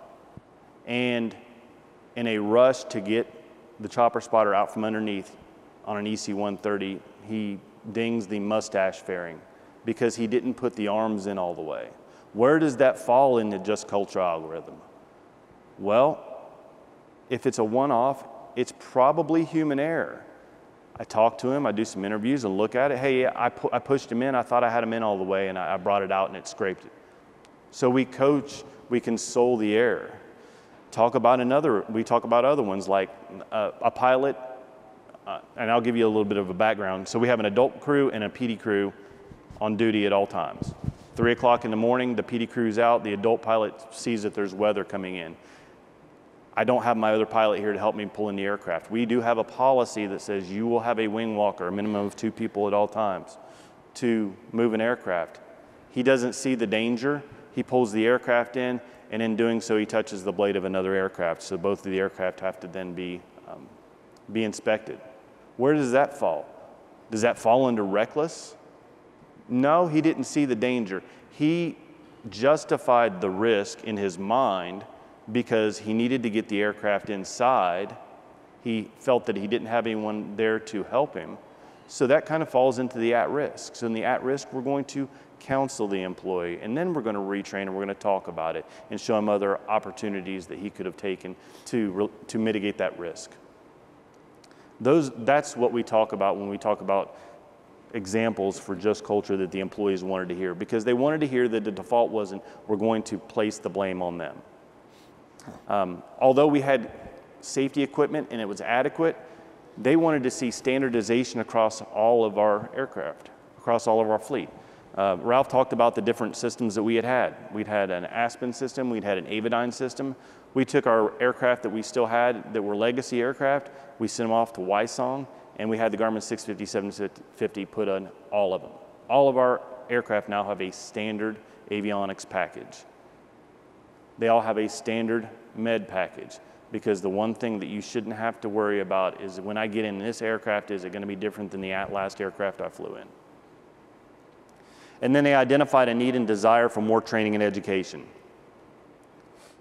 and in a rush to get the chopper spotter out from underneath on an EC-130, he dings the mustache fairing because he didn't put the arms in all the way. Where does that fall in the just culture algorithm? Well, if it's a one-off, it's probably human error. I talk to him, I do some interviews and look at it. Hey, I pushed him in, I thought I had him in all the way, and I brought it out and it scraped it. So we coach, we console the error. We talk about other ones like a pilot, and I'll give you a little bit of a background. So we have an adult crew and a PD crew on duty at all times. 3 o'clock in the morning, the PD crew's out, the adult pilot sees that there's weather coming in. I don't have my other pilot here to help me pull in the aircraft. We do have a policy that says you will have a wing walker, a minimum of 2 people at all times, to move an aircraft. He doesn't see the danger, he pulls the aircraft in, and in doing so he touches the blade of another aircraft, so both of the aircraft have to then be inspected. Where does that fall? Does that fall under reckless? No, he didn't see the danger. He justified the risk in his mind because he needed to get the aircraft inside. He felt that he didn't have anyone there to help him. So that kind of falls into the at-risk. So in the at-risk, we're going to counsel the employee, and then we're going to retrain and we're going to talk about it and show him other opportunities that he could have taken to mitigate that risk. That's what we talk about when we talk about examples for just culture that the employees wanted to hear, because they wanted to hear that the default wasn't we're going to place the blame on them. Although we had safety equipment and it was adequate, they wanted to see standardization across all of our aircraft, across all of our fleet. Ralph talked about the different systems that we had. We'd had an Aspen system, we'd had an Avidyne system. We took our aircraft that we still had that were legacy aircraft, we sent them off to Wysong, and we had the Garmin 650, 750 put on all of them. All of our aircraft now have a standard avionics package. They all have a standard med package, because the one thing that you shouldn't have to worry about is when I get in this aircraft, is it going to be different than the last aircraft I flew in? And then they identified a need and desire for more training and education.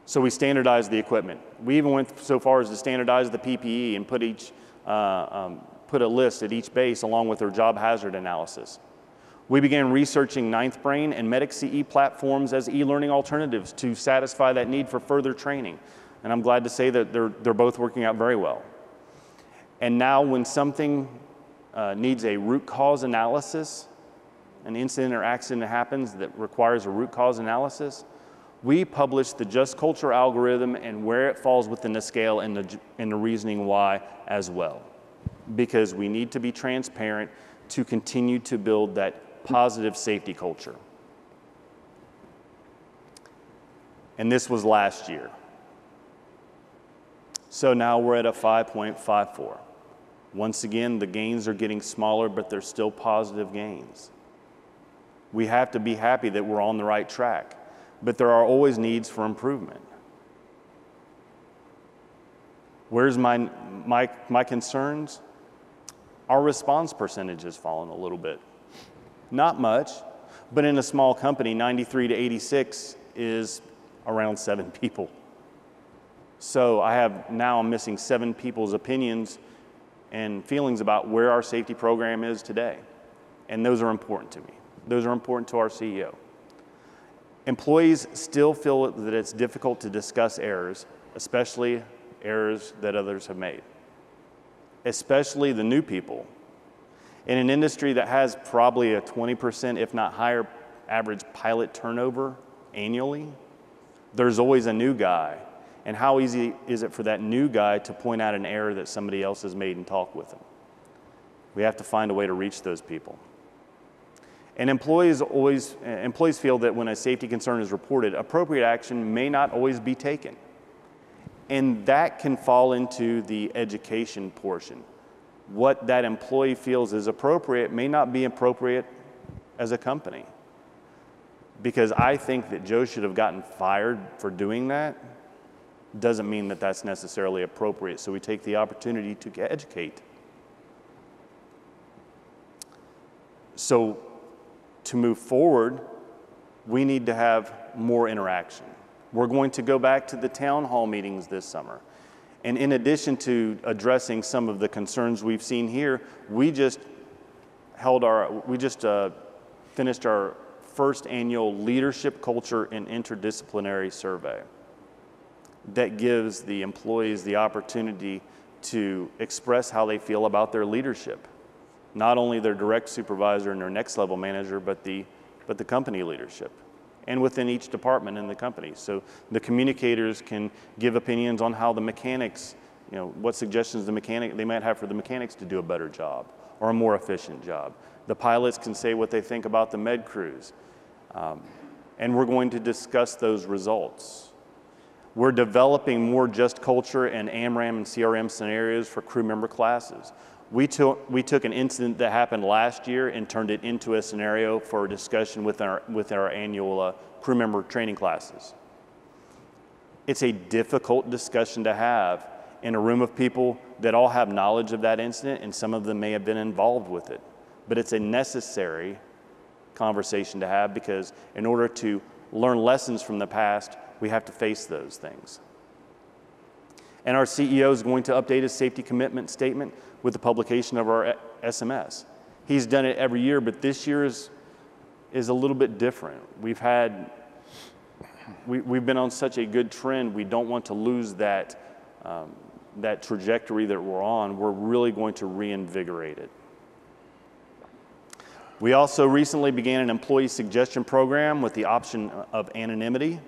So we standardized the equipment. We even went so far as to standardize the PPE and put a list at each base along with their job hazard analysis. We began researching Ninth Brain and Medic CE platforms as e-learning alternatives to satisfy that need for further training. And I'm glad to say that they're both working out very well. And now when something needs a root cause analysis, an incident or accident happens that requires a root cause analysis, we publish the just culture algorithm and where it falls within the scale and the reasoning why as well. Because we need to be transparent to continue to build that positive safety culture. And this was last year. So now we're at a 5.54. Once again, the gains are getting smaller, but they're still positive gains. We have to be happy that we're on the right track, but there are always needs for improvement. Where's my concerns? Our response percentage has fallen a little bit. Not much, but in a small company, 93 to 86 is around 7 people. So I'm missing 7 people's opinions and feelings about where our safety program is today. And those are important to me. Those are important to our CEO. Employees still feel that it's difficult to discuss errors, especially errors that others have made, especially the new people. In an industry that has probably a 20%, if not higher, average pilot turnover annually, there's always a new guy. And how easy is it for that new guy to point out an error that somebody else has made and talk with them? We have to find a way to reach those people. And employees feel that when a safety concern is reported, appropriate action may not always be taken. And that can fall into the education portion. What that employee feels is appropriate may not be appropriate as a company. Because I think that Joe should have gotten fired for doing that doesn't mean that that's necessarily appropriate. So we take the opportunity to educate. So to move forward, we need to have more interaction. We're going to go back to the town hall meetings this summer. And in addition to addressing some of the concerns we've seen here, we just finished our first annual Leadership Culture and Interdisciplinary Survey that gives the employees the opportunity to express how they feel about their leadership. Not only their direct supervisor and their next level manager, but the company leadership, and within each department in the company. So the communicators can give opinions on how the mechanics, what suggestions they might have for the mechanics to do a better job or a more efficient job. The pilots can say what they think about the med crews. And we're going to discuss those results. We're developing more just culture and AMRAM and CRM scenarios for crew member classes. We took an incident that happened last year and turned it into a scenario for discussion with our annual crew member training classes. It's a difficult discussion to have in a room of people that all have knowledge of that incident, and some of them may have been involved with it. But it's a necessary conversation to have, because in order to learn lessons from the past, we have to face those things. And our CEO is going to update his safety commitment statement with the publication of our SMS. He's done it every year, but this year is a little bit different. We've been on such a good trend, we don't want to lose that trajectory that we're on. We're really going to reinvigorate it. We also recently began an employee suggestion program with the option of anonymity,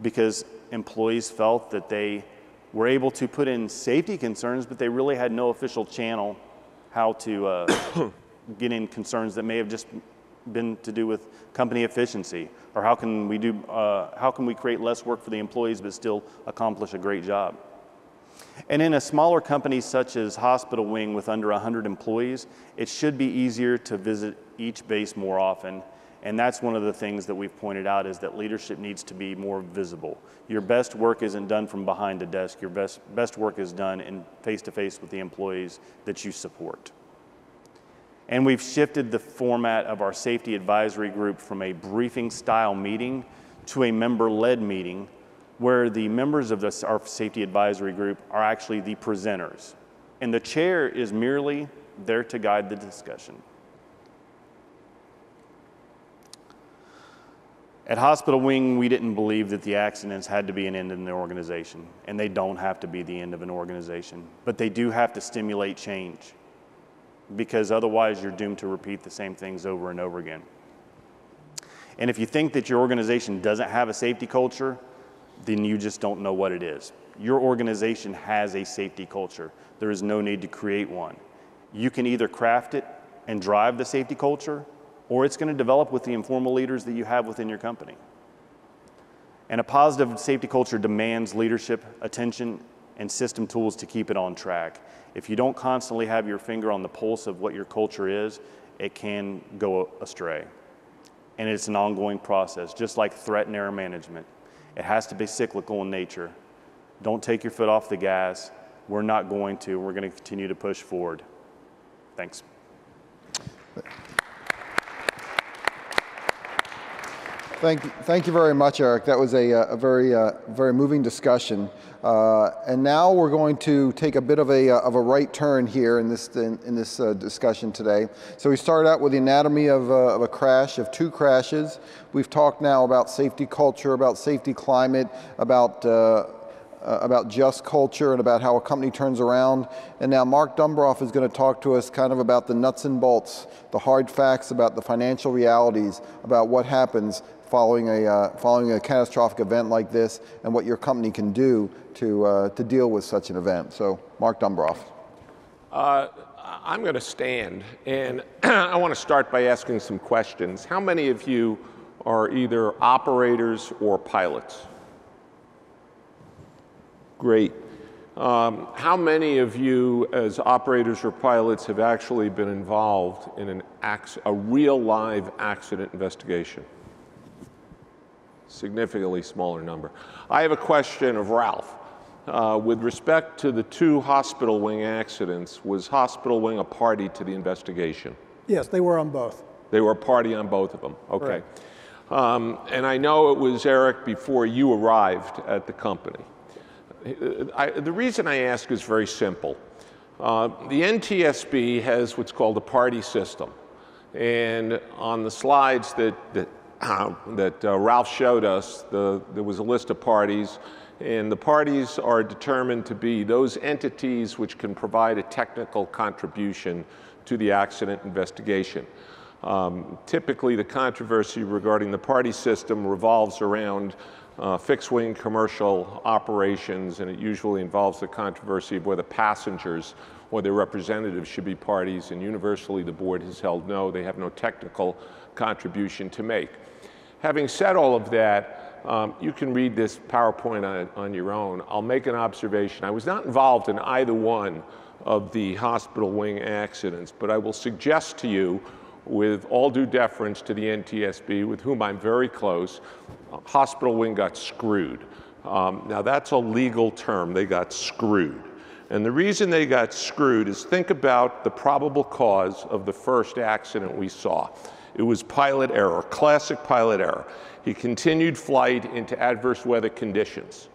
because employees felt that they were able to put in safety concerns, but they really had no official channel how to get in concerns that may have just been to do with company efficiency, or how can we create less work for the employees but still accomplish a great job. And in a smaller company such as Hospital Wing with under 100 employees, it should be easier to visit each base more often. And that's one of the things that we've pointed out, is that leadership needs to be more visible. Your best work isn't done from behind a desk. Your best work is done in face-to-face with the employees that you support. And we've shifted the format of our safety advisory group from a briefing style meeting to a member-led meeting, where the members of our safety advisory group are actually the presenters. And the chair is merely there to guide the discussion. At Hospital Wing, we didn't believe that the accidents had to be an end in the organization, and they don't have to be the end of an organization, but they do have to stimulate change, because otherwise you're doomed to repeat the same things over and over again. And if you think that your organization doesn't have a safety culture, then you just don't know what it is. Your organization has a safety culture. There is no need to create one. You can either craft it and drive the safety culture, or it's going to develop with the informal leaders that you have within your company. And a positive safety culture demands leadership, attention, and system tools to keep it on track. If you don't constantly have your finger on the pulse of what your culture is, it can go astray. And it's an ongoing process, just like threat and error management. It has to be cyclical in nature. Don't take your foot off the gas. We're not going to. We're going to continue to push forward. Thanks. Thank you very much, Erik. That was a very moving discussion. And now we're going to take a bit of a right turn here in this discussion today. So we started out with the anatomy of a crash, of two crashes. We've talked now about safety culture, about safety climate, about about just culture and about how a company turns around. And now Mark Dumbroff is going to talk to us kind of about the nuts and bolts, the hard facts about the financial realities, about what happens following a catastrophic event like this and what your company can do to deal with such an event. So, Mark Dumbroff. I'm going to stand, and I want to start by asking some questions. How many of you are either operators or pilots? Great. How many of you as operators or pilots have actually been involved in a real live accident investigation? Significantly smaller number. I have a question of Ralph. With respect to the 2 hospital wing accidents, was Hospital Wing a party to the investigation? Yes, they were on both. They were a party on both of them, okay. Right. And I know it was Erik before you arrived at the company. The reason I ask is very simple. The Ntsb has what's called a party system. And on the slides that Ralph showed us, there was a list of parties, and the parties are determined to be those entities which can provide a technical contribution to the accident investigation. Typically, the controversy regarding the party system revolves around fixed-wing commercial operations, and it usually involves the controversy of whether passengers or their representatives should be parties, and universally the board has held no, they have no technical contribution to make. Having said all of that, you can read this PowerPoint on your own. I'll make an observation. I was not involved in either one of the hospital wing accidents, but I will suggest to you, with all due deference to the Ntsb, with whom I'm very close, hospital wing got screwed. Now that's a legal term, they got screwed. And the reason they got screwed is, think about the probable cause of the first accident we saw. It was pilot error, classic pilot error. He continued flight into adverse weather conditions.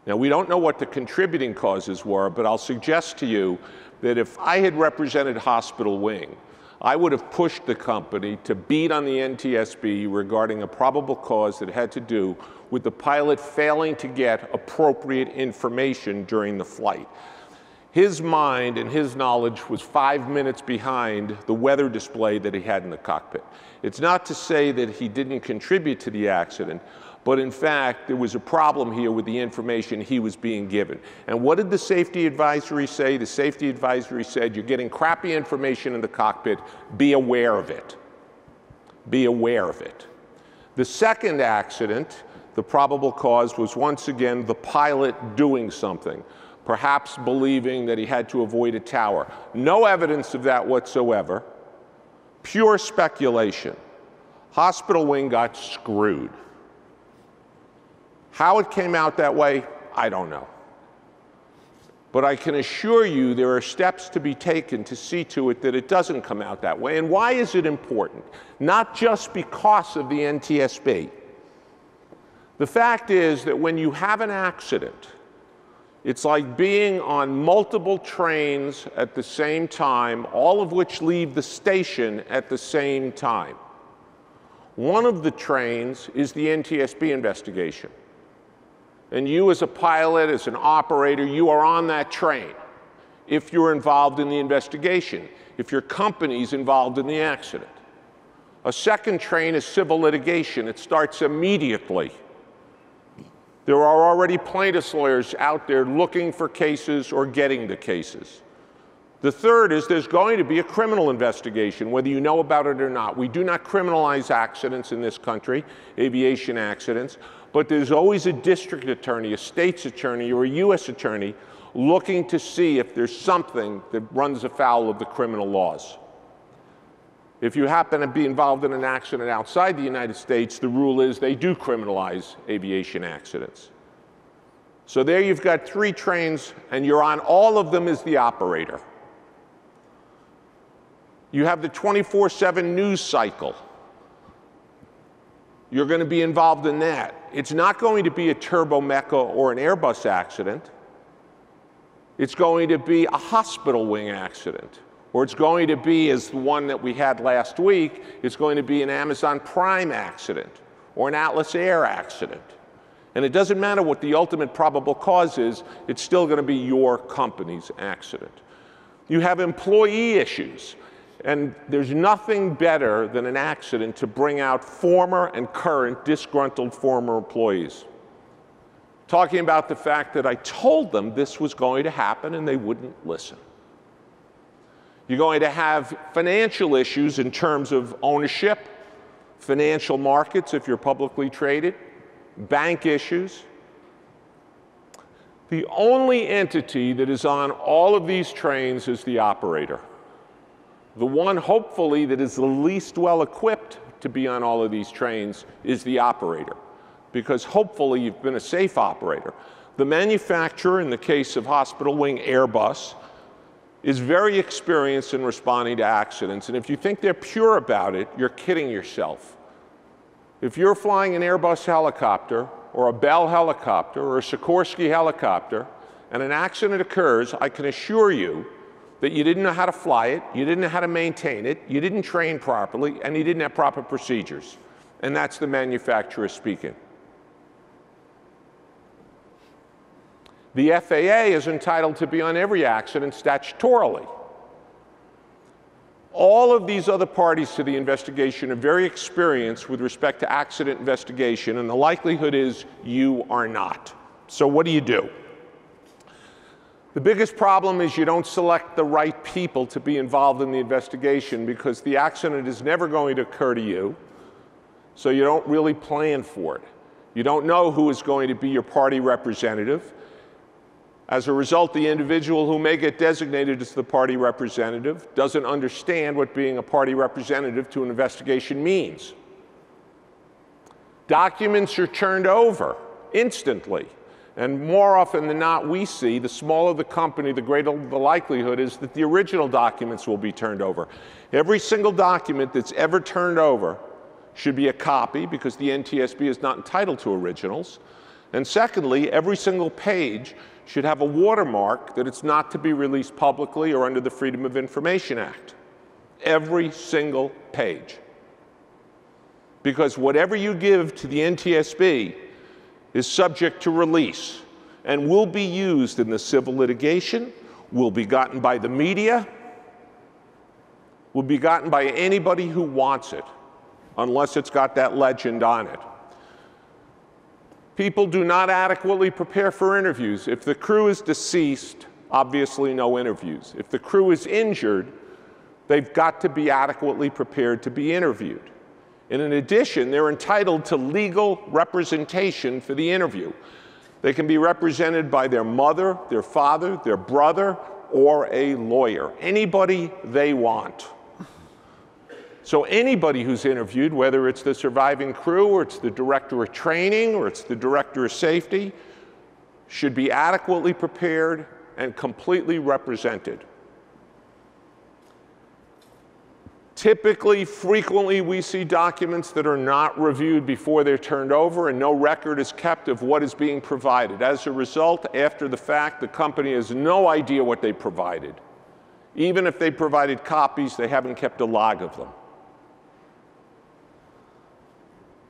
Now, we don't know what the contributing causes were, but I'll suggest to you that if I had represented Hospital Wing, I would have pushed the company to beat on the Ntsb regarding a probable cause that had to do with the pilot failing to get appropriate information during the flight. His mind and his knowledge was 5 minutes behind the weather display that he had in the cockpit. It's not to say that he didn't contribute to the accident, but in fact, there was a problem here with the information he was being given. And what did the safety advisory say? The safety advisory said, you're getting crappy information in the cockpit, be aware of it. Be aware of it. The second accident, the probable cause was once again the pilot doing something, perhaps believing that he had to avoid a tower. No evidence of that whatsoever. Pure speculation. Hospital Wing got screwed. How it came out that way, I don't know. But I can assure you there are steps to be taken to see to it that it doesn't come out that way. And why is it important? Not just because of the Ntsb. The fact is that when you have an accident, it's like being on multiple trains at the same time, all of which leave the station at the same time. One of the trains is the Ntsb investigation. And you as a pilot, as an operator, you are on that train if you're involved in the investigation, if your company's involved in the accident. A second train is civil litigation. It starts immediately. There are already plaintiffs' lawyers out there looking for cases or getting the cases. The third is there's going to be a criminal investigation, whether you know about it or not. We do not criminalize accidents in this country, aviation accidents, but there's always a district attorney, a state's attorney, or a U.S. attorney looking to see if there's something that runs afoul of the criminal laws. If you happen to be involved in an accident outside the United States, the rule is they do criminalize aviation accidents. So there you've got 3 trains, and you're on all of them as the operator. You have the 24/7 news cycle. You're going to be involved in that. It's not going to be a turbomeca or an Airbus accident. It's going to be a hospital wing accident. Or it's going to be, as the one that we had last week, it's going to be an Amazon Prime accident or an Atlas Air accident. And it doesn't matter what the ultimate probable cause is, it's still going to be your company's accident. You have employee issues, and there's nothing better than an accident to bring out former and current disgruntled former employees, talking about the fact that I told them this was going to happen and they wouldn't listen. You're going to have financial issues in terms of ownership, financial markets if you're publicly traded, bank issues. The only entity that is on all of these trains is the operator. The one, hopefully, that is the least well equipped to be on all of these trains is the operator, because hopefully you've been a safe operator. The manufacturer, in the case of Hospital Wing Airbus, is very experienced in responding to accidents, and if you think they're pure about it, you're kidding yourself. If you're flying an Airbus helicopter, or a Bell helicopter, or a Sikorsky helicopter, and an accident occurs, I can assure you that you didn't know how to fly it, you didn't know how to maintain it, you didn't train properly, and you didn't have proper procedures. And that's the manufacturer speaking. The FAA is entitled to be on every accident statutorily. All of these other parties to the investigation are very experienced with respect to accident investigation, and the likelihood is you are not. So what do you do? The biggest problem is you don't select the right people to be involved in the investigation, because the accident is never going to occur to you, so you don't really plan for it. You don't know who is going to be your party representative. As a result, the individual who may get designated as the party representative doesn't understand what being a party representative to an investigation means. Documents are turned over instantly. And more often than not, we see the smaller the company, the greater the likelihood is that the original documents will be turned over. Every single document that's ever turned over should be a copy, because the NTSB is not entitled to originals. And secondly, every single page should have a watermark that it's not to be released publicly or under the Freedom of Information Act. Every single page. Because whatever you give to the NTSB is subject to release and will be used in the civil litigation, will be gotten by the media, will be gotten by anybody who wants it, unless it's got that legend on it. People do not adequately prepare for interviews. If the crew is deceased, obviously no interviews. If the crew is injured, they've got to be adequately prepared to be interviewed. And in addition, they're entitled to legal representation for the interview. They can be represented by their mother, their father, their brother, or a lawyer. Anybody they want. So anybody who's interviewed, whether it's the surviving crew, or it's the director of training, or it's the director of safety, should be adequately prepared and completely represented. Typically, frequently, we see documents that are not reviewed before they're turned over, and no record is kept of what is being provided. As a result, after the fact, the company has no idea what they provided. Even if they provided copies, they haven't kept a log of them.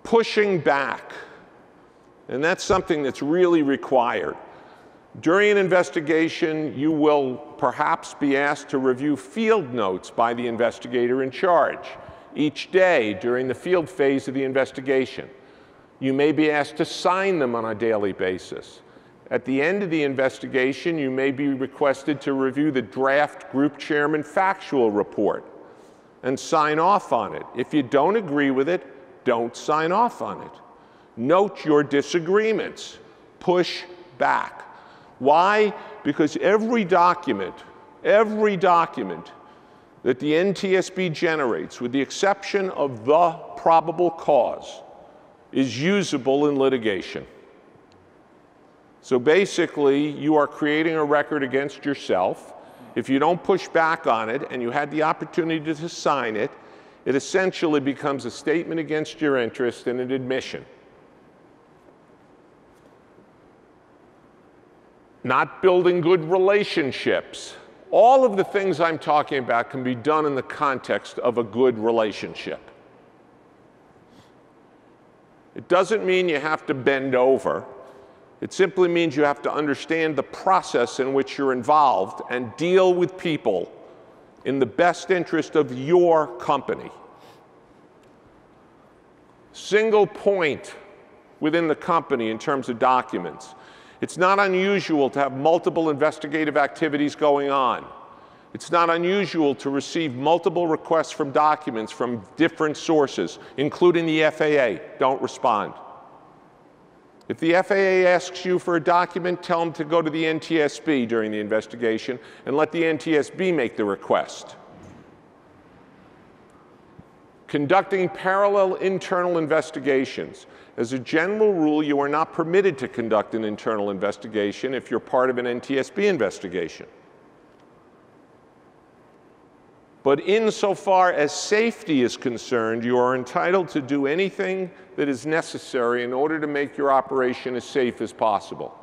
Pushing back, and that's something that's really required. During an investigation, you will perhaps be asked to review field notes by the investigator in charge each day during the field phase of the investigation. You may be asked to sign them on a daily basis. At the end of the investigation, you may be requested to review the draft group chairman factual report and sign off on it. If you don't agree with it, don't sign off on it. Note your disagreements. Push back. Why? Because every document that the NTSB generates, with the exception of the probable cause, is usable in litigation. So basically, you are creating a record against yourself. If you don't push back on it and you had the opportunity to sign it, it essentially becomes a statement against your interest and an admission. Not building good relationships. All of the things I'm talking about can be done in the context of a good relationship. It doesn't mean you have to bend over. It simply means you have to understand the process in which you're involved and deal with people in the best interest of your company. Single point within the company in terms of documents. It's not unusual to have multiple investigative activities going on. It's not unusual to receive multiple requests from documents from different sources, including the FAA. Don't respond. If the FAA asks you for a document, tell them to go to the Ntsb during the investigation and let the Ntsb make the request. Conducting parallel internal investigations. As a general rule, you are not permitted to conduct an internal investigation if you're part of an Ntsb investigation. But insofar as safety is concerned, you are entitled to do anything that is necessary in order to make your operation as safe as possible.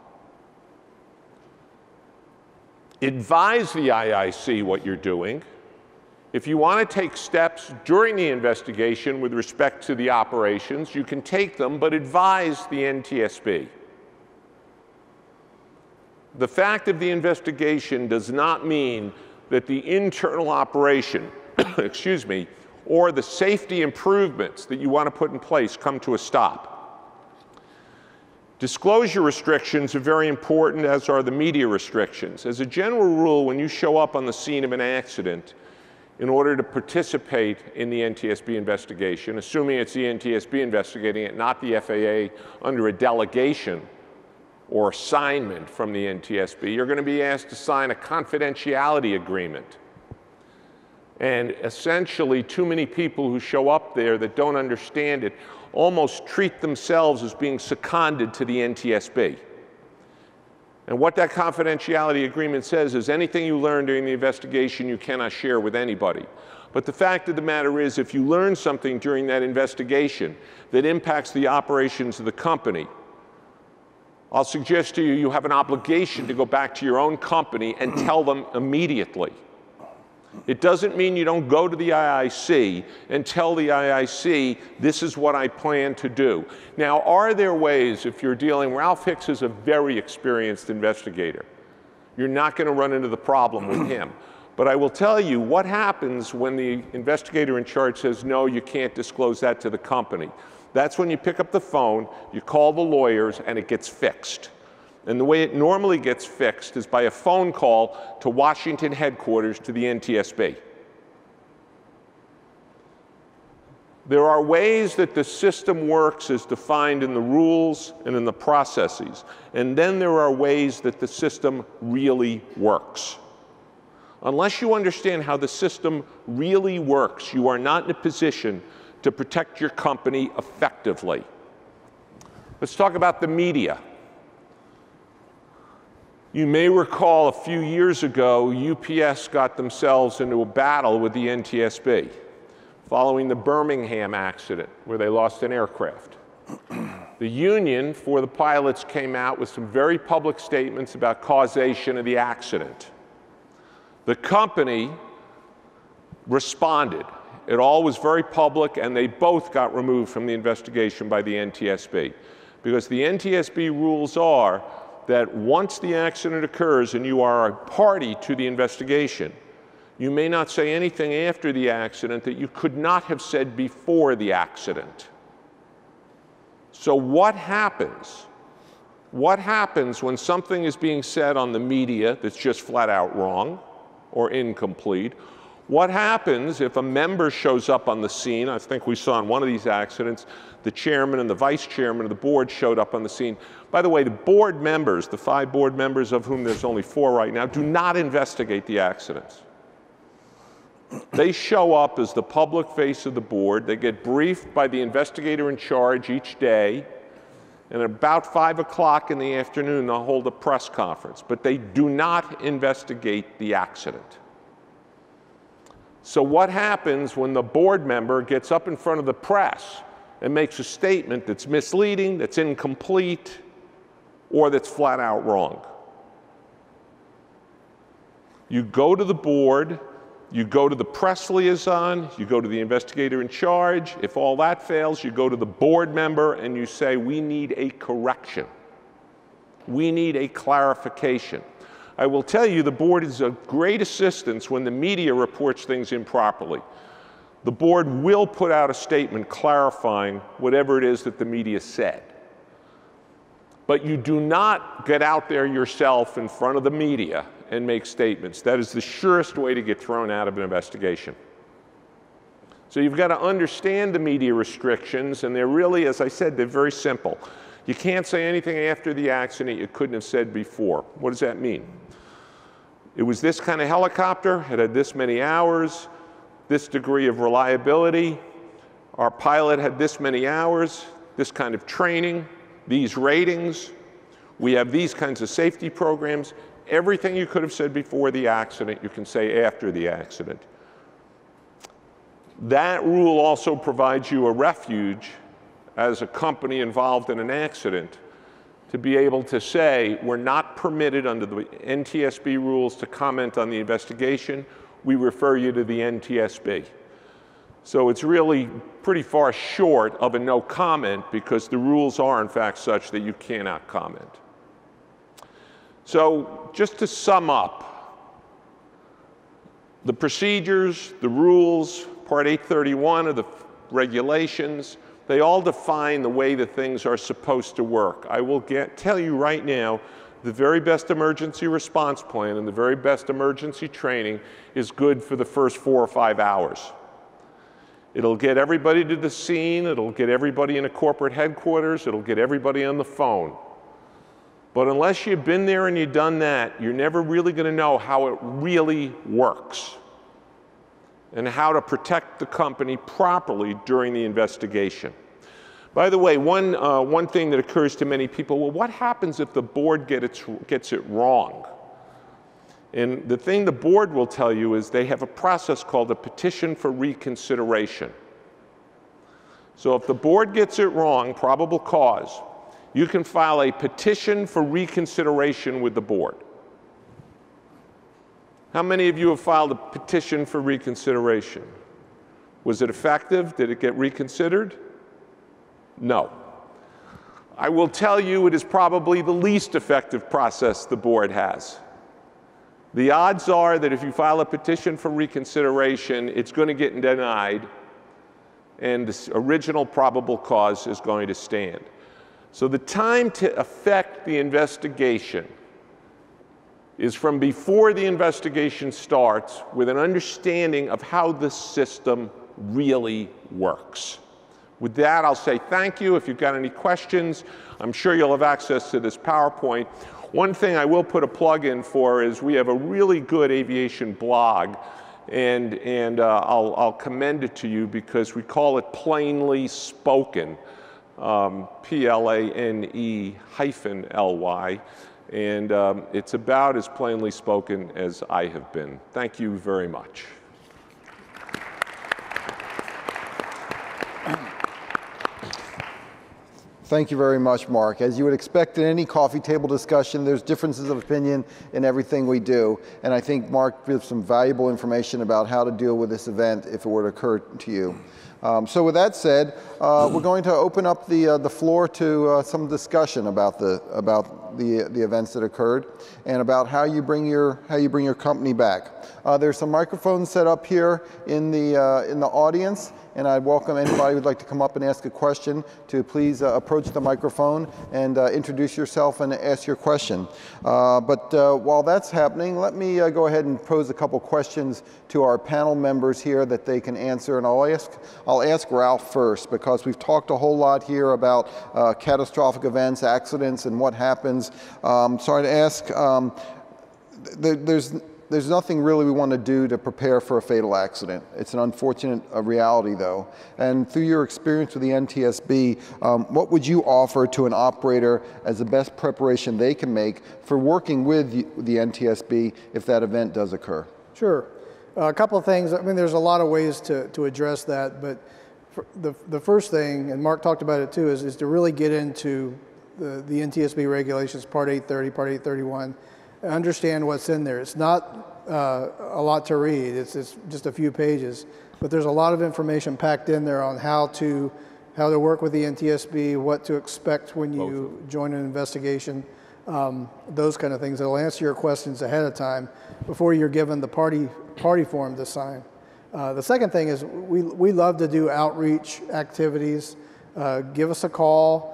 Advise the IIC what you're doing. If you want to take steps during the investigation with respect to the operations, you can take them, but advise the Ntsb. The fact of the investigation does not mean that the internal operation, excuse me, or the safety improvements that you want to put in place come to a stop. Disclosure restrictions are very important, as are the media restrictions. As a general rule, when you show up on the scene of an accident in order to participate in the Ntsb investigation, assuming it's the Ntsb investigating it, not the FAA under a delegation or assignment from the Ntsb, you're going to be asked to sign a confidentiality agreement. And essentially, too many people who show up there that don't understand it almost treat themselves as being seconded to the Ntsb. And what that confidentiality agreement says is anything you learn during the investigation you cannot share with anybody. But the fact of the matter is, if you learn something during that investigation that impacts the operations of the company, I'll suggest to you, you have an obligation to go back to your own company and tell them immediately. It doesn't mean you don't go to the IIC and tell the IIC, this is what I plan to do. Now, are there ways, if you're dealing, Ralph Hicks is a very experienced investigator. You're not going to run into the problem with him. But I will tell you what happens when the investigator in charge says, no, you can't disclose that to the company. That's when you pick up the phone, you call the lawyers, and it gets fixed. And the way it normally gets fixed is by a phone call to Washington headquarters to the Ntsb. There are ways that the system works as defined in the rules and in the processes. And then there are ways that the system really works. Unless you understand how the system really works, you are not in a position to protect your company effectively. Let's talk about the media. You may recall a few years ago, UPS got themselves into a battle with the Ntsb following the Birmingham accident where they lost an aircraft. The union for the pilots came out with some very public statements about causation of the accident. The company responded. It all was very public, and they both got removed from the investigation by the Ntsb. Because the Ntsb rules are that once the accident occurs and you are a party to the investigation, you may not say anything after the accident that you could not have said before the accident. So what happens? What happens when something is being said on the media that's just flat out wrong or incomplete? What happens if a member shows up on the scene? I think we saw in one of these accidents, the chairman and the vice chairman of the board showed up on the scene. By the way, the board members, the 5 board members of whom there's only 4 right now, do not investigate the accidents. They show up as the public face of the board. They get briefed by the investigator in charge each day. And at about 5 o'clock in the afternoon, they'll hold a press conference. But they do not investigate the accident. So what happens when the board member gets up in front of the press and makes a statement that's misleading, that's incomplete, or that's flat out wrong? You go to the board, you go to the press liaison, you go to the investigator in charge. If all that fails, you go to the board member and you say, we need a correction. We need a clarification. I will tell you the board is a great assistance when the media reports things improperly. The board will put out a statement clarifying whatever it is that the media said. But you do not get out there yourself in front of the media and make statements. That is the surest way to get thrown out of an investigation. So you've got to understand the media restrictions, and they're really, as I said, they're very simple. You can't say anything after the accident you couldn't have said before. What does that mean? It was this kind of helicopter, it had this many hours, this degree of reliability. Our pilot had this many hours, this kind of training, these ratings. We have these kinds of safety programs. Everything you could have said before the accident, you can say after the accident. That rule also provides you a refuge as a company involved in an accident to be able to say, we're not permitted under the NTSB rules to comment on the investigation. We refer you to the NTSB. So it's really pretty far short of a no comment because the rules are in fact such that you cannot comment. So just to sum up, the procedures, the rules, Part 831 of the regulations, they all define the way that things are supposed to work. I will tell you right now, the very best emergency response plan and the very best emergency training is good for the first 4 or 5 hours. It'll get everybody to the scene, it'll get everybody in a corporate headquarters, it'll get everybody on the phone. But unless you've been there and you've done that, you're never really going to know how it really works and how to protect the company properly during the investigation. By the way, one thing that occurs to many people, well, what happens if the board gets it wrong? And the thing the board will tell you is they have a process called a petition for reconsideration. So if the board gets it wrong, probable cause, you can file a petition for reconsideration with the board. How many of you have filed a petition for reconsideration? Was it effective? Did it get reconsidered? No. I will tell you it is probably the least effective process the board has. The odds are that if you file a petition for reconsideration, it's going to get denied, and the original probable cause is going to stand. So the time to effect the investigation is from before the investigation starts with an understanding of how the system really works. With that, I'll say thank you. If you've got any questions, I'm sure you'll have access to this PowerPoint. One thing I will put a plug in for is we have a really good aviation blog, and I'll commend it to you because we call it Plainly Spoken, P-L-A-N-E-L-Y. And it's about as plainly spoken as I have been. Thank you very much. Thank you very much, Mark. As you would expect in any coffee table discussion, there's differences of opinion in everything we do. And I think Mark gives some valuable information about how to deal with this event if it were to occur to you. So with that said, we're going to open up the floor to some discussion about the events that occurred and about how you bring your company back. There's some microphones set up here in the audience, and I'd welcome anybody who'd like to come up and ask a question to please approach the microphone and introduce yourself and ask your question. But while that's happening, let me go ahead and pose a couple questions to our panel members here that they can answer, and I'll ask Ralph first because we've talked a whole lot here about catastrophic events, accidents, and what happens. So I'd ask, there's nothing really we want to do to prepare for a fatal accident. It's an unfortunate reality, though. And through your experience with the NTSB, what would you offer to an operator as the best preparation they can make for working with the NTSB if that event does occur? Sure. A couple of things. I mean, there's a lot of ways to address that, but the first thing, and Mark talked about it too, is to really get into the NTSB regulations, Part 830, Part 831, understand what's in there. It's not a lot to read. It's just a few pages, but there's a lot of information packed in there on how to work with the NTSB, what to expect when you join an investigation. those kind of things. It'll answer your questions ahead of time before you're given the party form to sign. The second thing is we love to do outreach activities. Give us a call.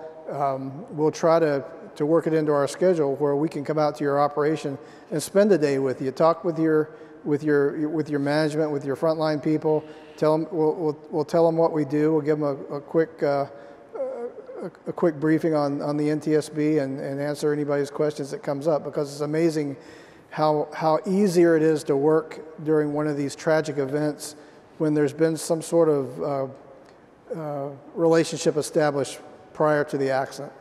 We'll try to work it into our schedule where we can come out to your operation and spend a day with you. Talk with your management, with your frontline people. We'll tell them what we do. We'll give them a quick briefing on the NTSB and answer anybody's questions that comes up, because it's amazing how easier it is to work during one of these tragic events when there's been some sort of relationship established prior to the accident.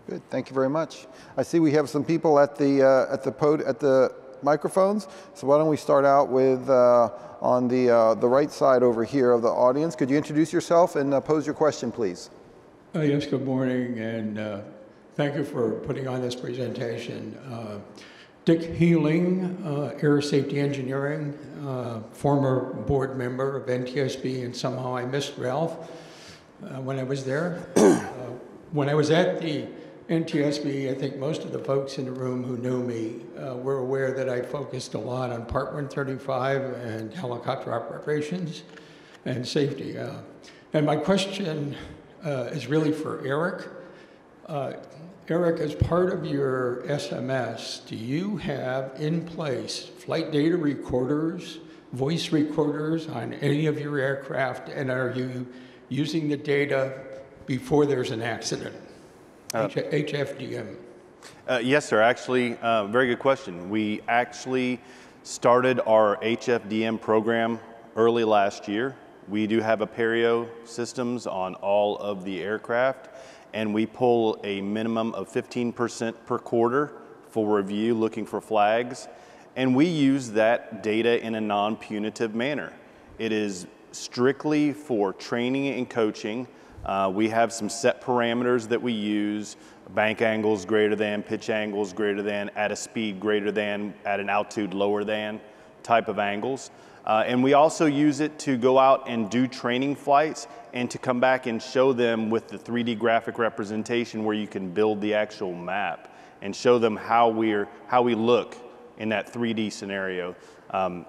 Good, thank you very much. I see we have some people at the microphones, so why don't we start out with on the right side over here of the audience. Could you introduce yourself and pose your question, please? Yes, good morning, and thank you for putting on this presentation. Dick Healing, Air Safety Engineering, former board member of NTSB, and somehow I missed Ralph when I was there. When I was at the NTSB, I think most of the folks in the room who knew me were aware that I focused a lot on Part 135 and helicopter operations and safety. And my question is really for Erik. Erik, as part of your SMS, do you have in place flight data recorders, voice recorders on any of your aircraft, and are you using the data before there's an accident? HFDM. Yes, sir. Actually, very good question. We actually started our HFDM program early last year. We do have Apereo systems on all of the aircraft, and we pull a minimum of 15% per quarter for review, looking for flags, and we use that data in a non-punitive manner. It is strictly for training and coaching. We have some set parameters that we use: bank angles greater than, pitch angles greater than, at a speed greater than, at an altitude lower than type of angles. And we also use it to go out and do training flights and to come back and show them with the 3D graphic representation where you can build the actual map and show them how we look in that 3D scenario.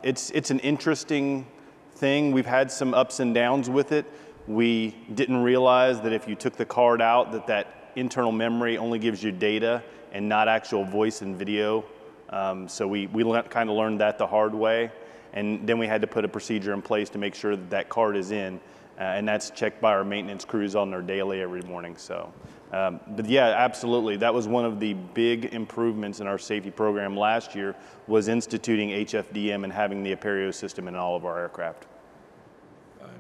It's an interesting thing. We've had some ups and downs with it. We didn't realize that if you took the card out, that internal memory only gives you data and not actual voice and video. So we kind of learned that the hard way. And then we had to put a procedure in place to make sure that card is in, and that's checked by our maintenance crews on their daily every morning. So, but yeah, absolutely. That was one of the big improvements in our safety program last year, was instituting HFDM and having the Apereo system in all of our aircraft.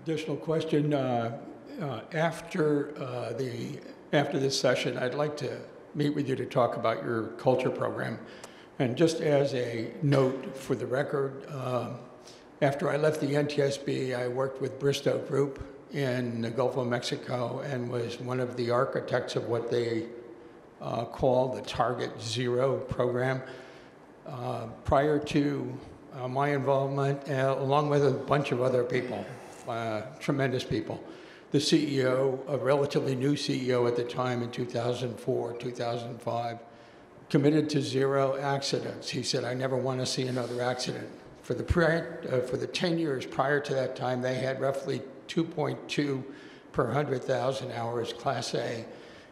Additional question, after this session, I'd like to meet with you to talk about your culture program. And just as a note for the record, after I left the NTSB, I worked with Bristow Group in the Gulf of Mexico and was one of the architects of what they call the Target Zero program. Prior to my involvement, along with a bunch of other people, tremendous people, the CEO, a relatively new CEO at the time in 2004, 2005, committed to 0 accidents. He said, I never want to see another accident. For the 10 years prior to that time, they had roughly 2.2 per 100,000 hours Class A,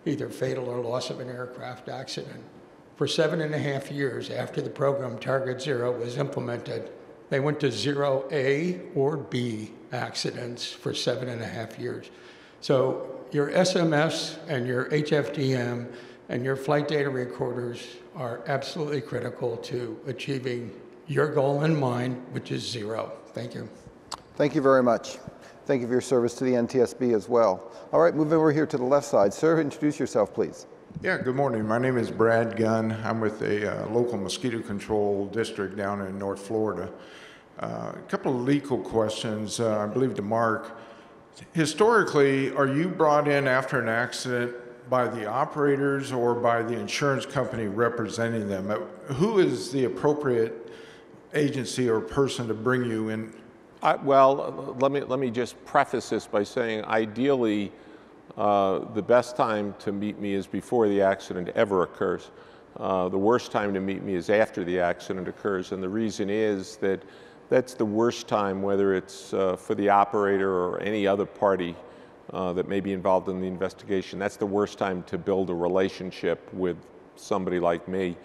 either fatal or loss of an aircraft accident. For 7.5 years after the program Target Zero was implemented, they went to 0 A or B accidents for 7.5 years. So your SMS and your HFDM and your flight data recorders are absolutely critical to achieving your goal and mine, which is 0. Thank you. Thank you very much. Thank you for your service to the NTSB as well. All right, move over here to the left side. Sir, introduce yourself, please. Yeah, good morning. My name is Brad Gunn. I'm with a local mosquito control district down in North Florida. A couple of legal questions, I believe to Mark. Historically, are you brought in after an accident by the operators or by the insurance company representing them? Who is the appropriate agency or person to bring you in? Well, let me just preface this by saying, ideally, the best time to meet me is before the accident ever occurs. The worst time to meet me is after the accident occurs, and the reason is that that's the worst time, whether it's for the operator or any other party that may be involved in the investigation. That's the worst time to build a relationship with somebody like me.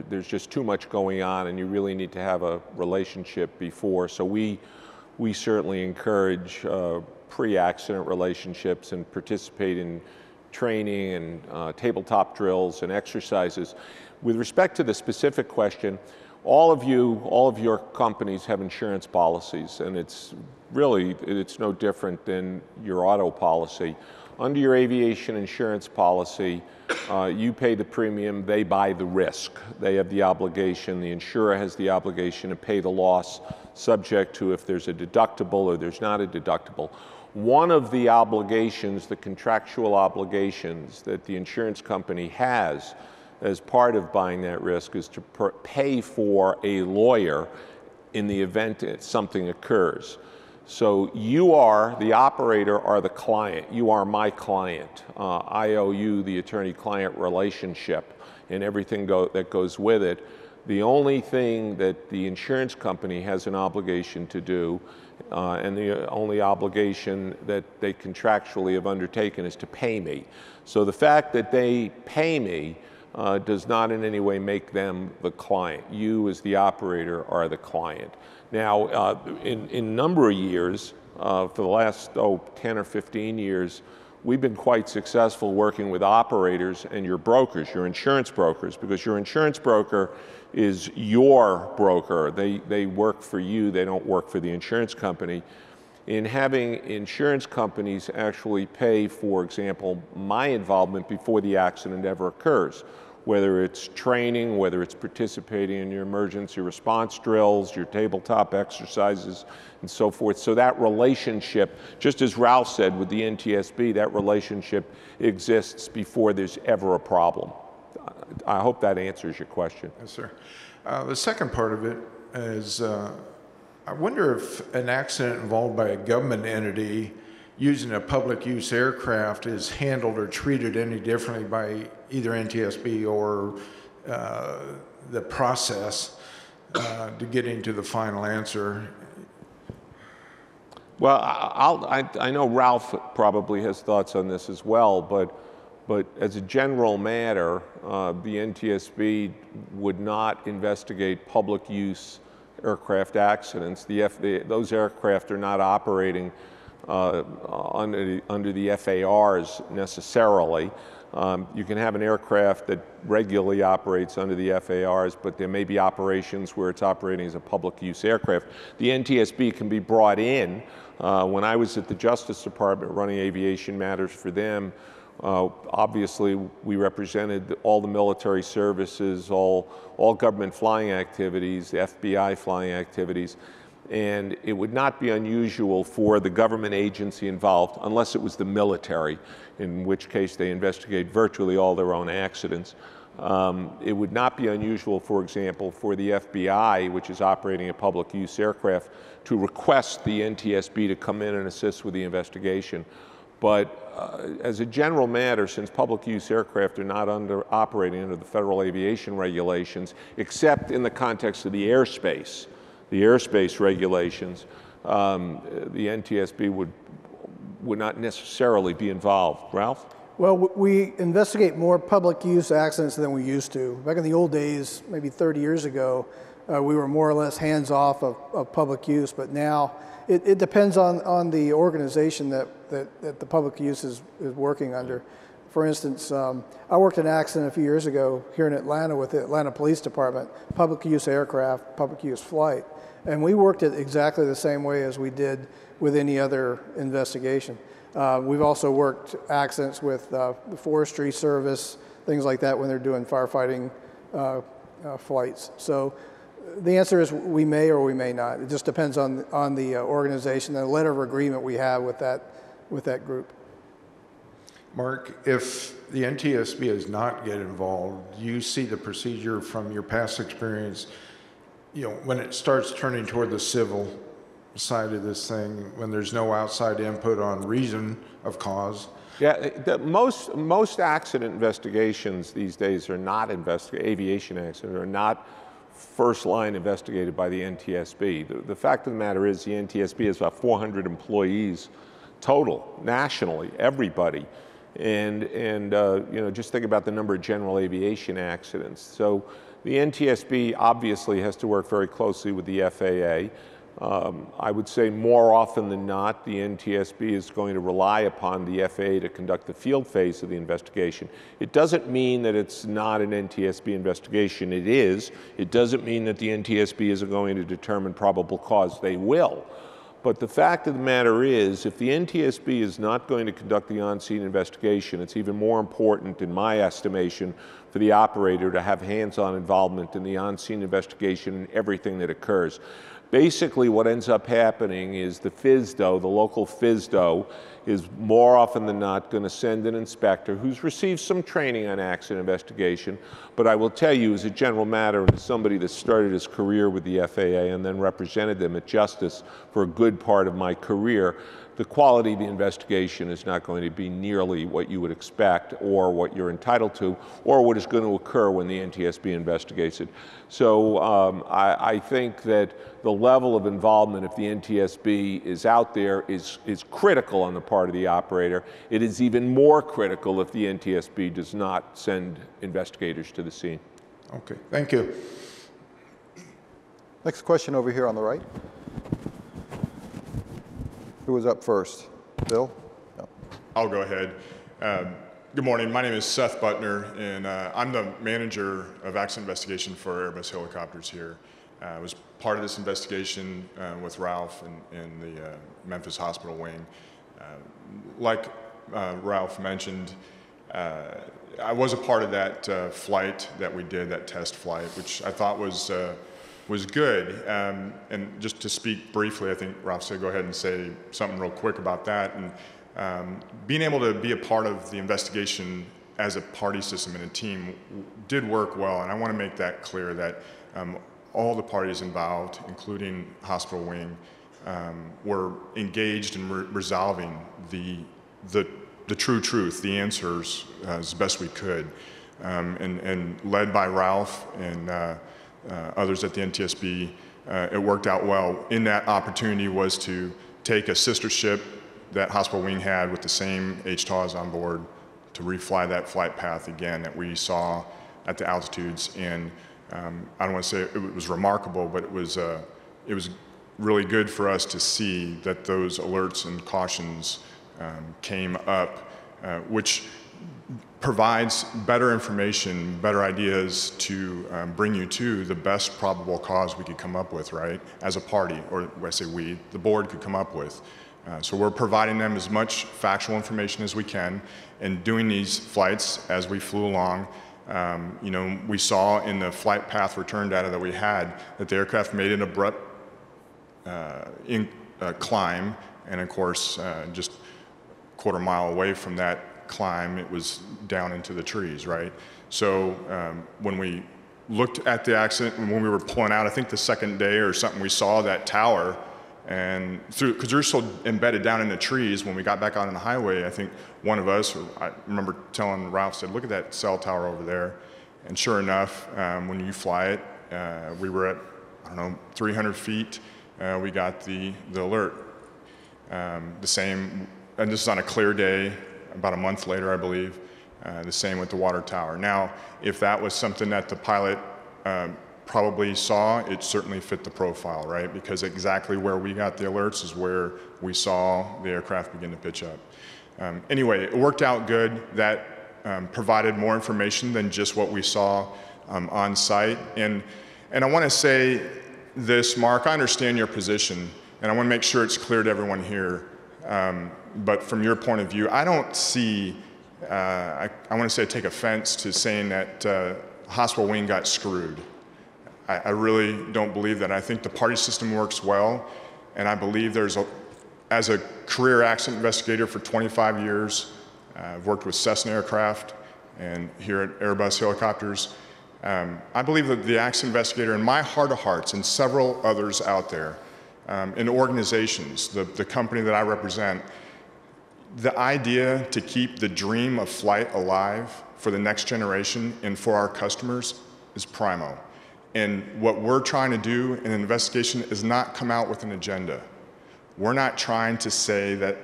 There's just too much going on, and you really need to have a relationship before. So we certainly encourage pre-accident relationships and participate in training and tabletop drills and exercises. With respect to the specific question, all of your companies have insurance policies, and it's no different than your auto policy. Under your aviation insurance policy, you pay the premium, they buy the risk. They have the obligation, the insurer has the obligation to pay the loss, subject to if there's a deductible or there's not a deductible. One of the obligations, the contractual obligations that the insurance company has as part of buying that risk is to pay for a lawyer in the event that something occurs. So you are, the operator, are the client. You are my client. I owe you the attorney-client relationship and everything that goes with it. The only thing that the insurance company has an obligation to do, and the only obligation that they contractually have undertaken, is to pay me. So the fact that they pay me does not in any way make them the client. You, as the operator, are the client. Now, in a number of years, for the last 10 or 15 years, we've been quite successful working with operators and your brokers, your insurance brokers, because your insurance broker is your broker. They work for you, they don't work for the insurance company. In having insurance companies actually pay, for example, my involvement before the accident ever occurs, whether it's training, whether it's participating in your emergency response drills, your tabletop exercises, and so forth. So that relationship, just as Ralph said with the Ntsb, that relationship exists before there's ever a problem. I hope that answers your question. Yes, sir. The second part of it is, I wonder if an accident involved by a government entity using a public use aircraft is handled or treated any differently by either Ntsb or the process to getting to the final answer. Well, I know Ralph probably has thoughts on this as well, but as a general matter, the Ntsb would not investigate public use aircraft accidents. Those aircraft are not operating under the FARs necessarily. You can have an aircraft that regularly operates under the FARs, but there may be operations where it's operating as a public use aircraft. The Ntsb can be brought in. When I was at the Justice Department running aviation matters for them, obviously we represented all the military services, all government flying activities, the FBI flying activities. And it would not be unusual for the government agency involved, unless it was the military, in which case they investigate virtually all their own accidents. It would not be unusual, for example, for the FBI, which is operating a public use aircraft, to request the Ntsb to come in and assist with the investigation. But as a general matter, since public use aircraft are not operating under the federal aviation regulations, except in the context of the airspace regulations, the Ntsb would not necessarily be involved. Ralph? Well, we investigate more public use accidents than we used to. Back in the old days, maybe 30 years ago, we were more or less hands-off of public use, but now it depends on the organization that the public use is working under. For instance, I worked an accident a few years ago here in Atlanta with the Atlanta Police Department, public use aircraft, public use flight. And we worked it exactly the same way as we did with any other investigation. We've also worked accidents with the Forestry Service, things like that when they're doing firefighting flights. So the answer is we may or we may not. It just depends on the organization and the letter of agreement we have with that group. Mark, if the Ntsb does not get involved, do you see the procedure from your past experience, when it starts turning toward the civil, side of this thing when there's no outside input on reason of cause. Yeah, most accident investigations these days are not aviation accidents are not first line investigated by the Ntsb. The fact of the matter is the Ntsb has about 400 employees total, nationally, everybody. And you know, just think about the number of general aviation accidents. So the Ntsb obviously has to work very closely with the FAA. I would say more often than not, the Ntsb is going to rely upon the FAA to conduct the field phase of the investigation. It doesn't mean that it's not an Ntsb investigation. It is. It doesn't mean that the Ntsb isn't going to determine probable cause. They will. But the fact of the matter is, if the Ntsb is not going to conduct the on-scene investigation, it's even more important, in my estimation, for the operator to have hands-on involvement in the on-scene investigation and everything that occurs. Basically, what ends up happening is the FSDO, the local FSDO, is more often than not going to send an inspector who's received some training on accident investigation. But I will tell you, as a general matter, and as somebody that started his career with the FAA and then represented them at Justice for a good part of my career, the quality of the investigation is not going to be nearly what you would expect or what you're entitled to or what is going to occur when the Ntsb investigates it. So I think that the level of involvement, if the Ntsb is out there, is critical on the part of the operator. It is even more critical if the Ntsb does not send investigators to the scene. Okay, thank you. Next question over here on the right. Who was up first? Bill? No. I'll go ahead. Good morning. My name is Seth Butner, and I'm the manager of accident investigation for Airbus Helicopters here. I was part of this investigation with Ralph in the Memphis Hospital wing. Like Ralph mentioned, I was a part of that flight that we did, that test flight, which I thought was good. And just to speak briefly, I think Ralph said go ahead and say something real quick about that. And being able to be a part of the investigation as a party system and a team did work well. And I want to make that clear that all the parties involved, including hospital wing, were engaged in resolving the true truth, the answers as best we could. And led by Ralph and others at the Ntsb, it worked out well. In that opportunity was to take a sister ship that hospital wing had with the same HTAWs on board to refly that flight path again that we saw at the altitudes. And I don't want to say it was remarkable, but it was really good for us to see that those alerts and cautions came up, which provides better information, better ideas to bring you to the best probable cause we could come up with, right? As a party, or when I say we, the board could come up with. So we're providing them as much factual information as we can, and doing these flights as we flew along. You know, we saw in the flight path return data that we had that the aircraft made an abrupt climb, and of course, just a quarter mile away from that climb, it was down into the trees, right? So when we looked at the accident and when we were pulling out, I think the second day or something, we saw that tower, and through, because they're so embedded down in the trees, when we got back out on the highway, I think one of us, or I remember telling Ralph, said, look at that cell tower over there. And sure enough, when you fly it, we were at, I don't know, 300 feet, we got the alert. The same, and this is on a clear day, about a month later, I believe, the same with the water tower. Now, if that was something that the pilot probably saw, it certainly fit the profile, right? Because exactly where we got the alerts is where we saw the aircraft begin to pitch up. Anyway, it worked out good. That provided more information than just what we saw on site. And I want to say this, Mark, I understand your position, and I want to make sure it's clear to everyone here. But from your point of view, I don't see, I want to say I take offense to saying that hospital wing got screwed. I really don't believe that. I think the party system works well, and I believe there's as a career accident investigator for 25 years, I've worked with Cessna aircraft and here at Airbus Helicopters. I believe that the accident investigator, in my heart of hearts, and several others out there, in organizations, the company that I represent, the idea to keep the dream of flight alive for the next generation and for our customers is primo. And what we're trying to do in an investigation is not come out with an agenda. We're not trying to say that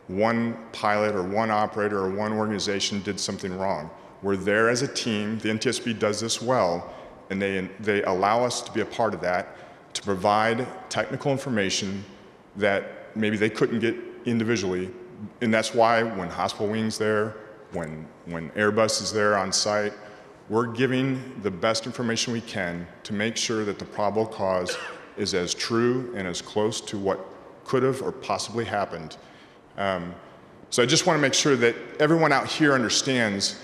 one pilot or one operator or one organization did something wrong. We're there as a team. The NTSB does this well, and they allow us to be a part of that, to provide technical information that maybe they couldn't get individually. And that's why when Hospital Wing's there, when Airbus is there on site, we're giving the best information we can to make sure that the probable cause is as true and as close to what could have or possibly happened. So I just want to make sure that everyone out here understands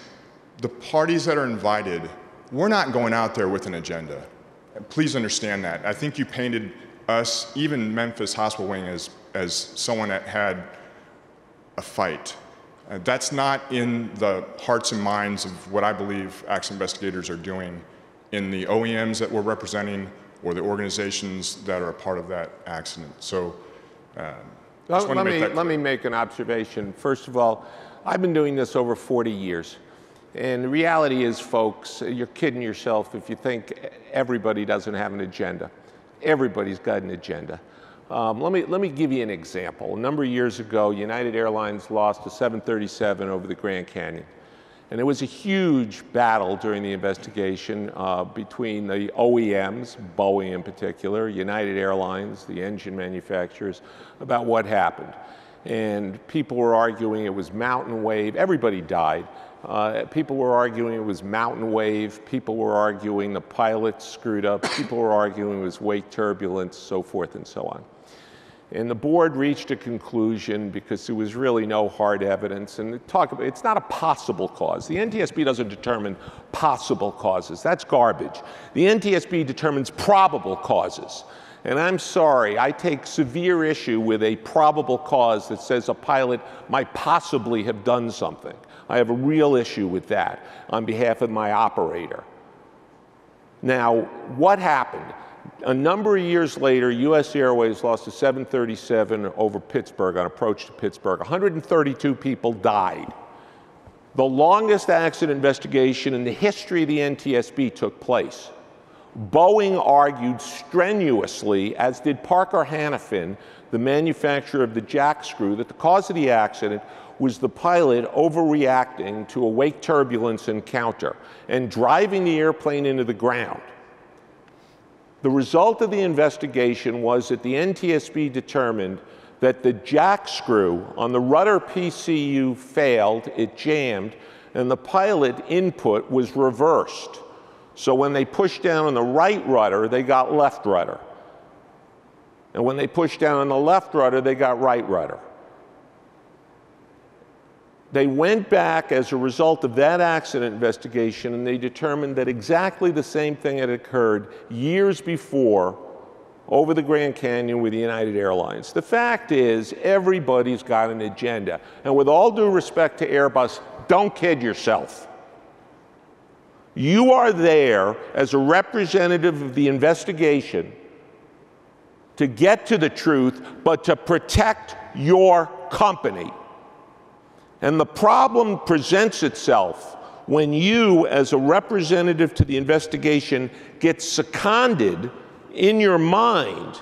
the parties that are invited, we're not going out there with an agenda. Please understand that. I think you painted us, even Memphis Hospital Wing, as someone that had a fight. That's not in the hearts and minds of what I believe accident investigators are doing in the OEMs that we're representing or the organizations that are a part of that accident. So let me make an observation. First of all, I've been doing this over 40 years. And the reality is, folks, you're kidding yourself if you think everybody doesn't have an agenda. Everybody's got an agenda. Let me give you an example. A number of years ago, United Airlines lost a 737 over the Grand Canyon. And it was a huge battle during the investigation between the OEMs, Boeing in particular, United Airlines, the engine manufacturers, about what happened. And people were arguing it was mountain wave. Everybody died. People were arguing it was mountain wave. People were arguing the pilots screwed up. People were arguing it was wake turbulence, so forth and so on. And the board reached a conclusion because there was really no hard evidence. And it's not a possible cause. The NTSB doesn't determine possible causes. That's garbage. The NTSB determines probable causes. And I'm sorry, I take severe issue with a probable cause that says a pilot might possibly have done something. I have a real issue with that on behalf of my operator. Now, what happened? A number of years later, US Airways lost a 737 over Pittsburgh on approach to Pittsburgh. 132 people died. The longest accident investigation in the history of the NTSB took place. Boeing argued strenuously, as did Parker Hannifin, the manufacturer of the jack screw, that the cause of the accident was the pilot overreacting to a wake turbulence encounter and driving the airplane into the ground. The result of the investigation was that the NTSB determined that the jack screw on the rudder PCU failed, it jammed, and the pilot input was reversed. So when they pushed down on the right rudder, they got left rudder. And when they pushed down on the left rudder, they got right rudder. They went back as a result of that accident investigation, and they determined that exactly the same thing had occurred years before over the Grand Canyon with United Airlines. The fact is, everybody's got an agenda. And with all due respect to Airbus, don't kid yourself. You are there as a representative of the investigation to get to the truth, but to protect your company. And the problem presents itself when you, as a representative to the investigation, get seconded in your mind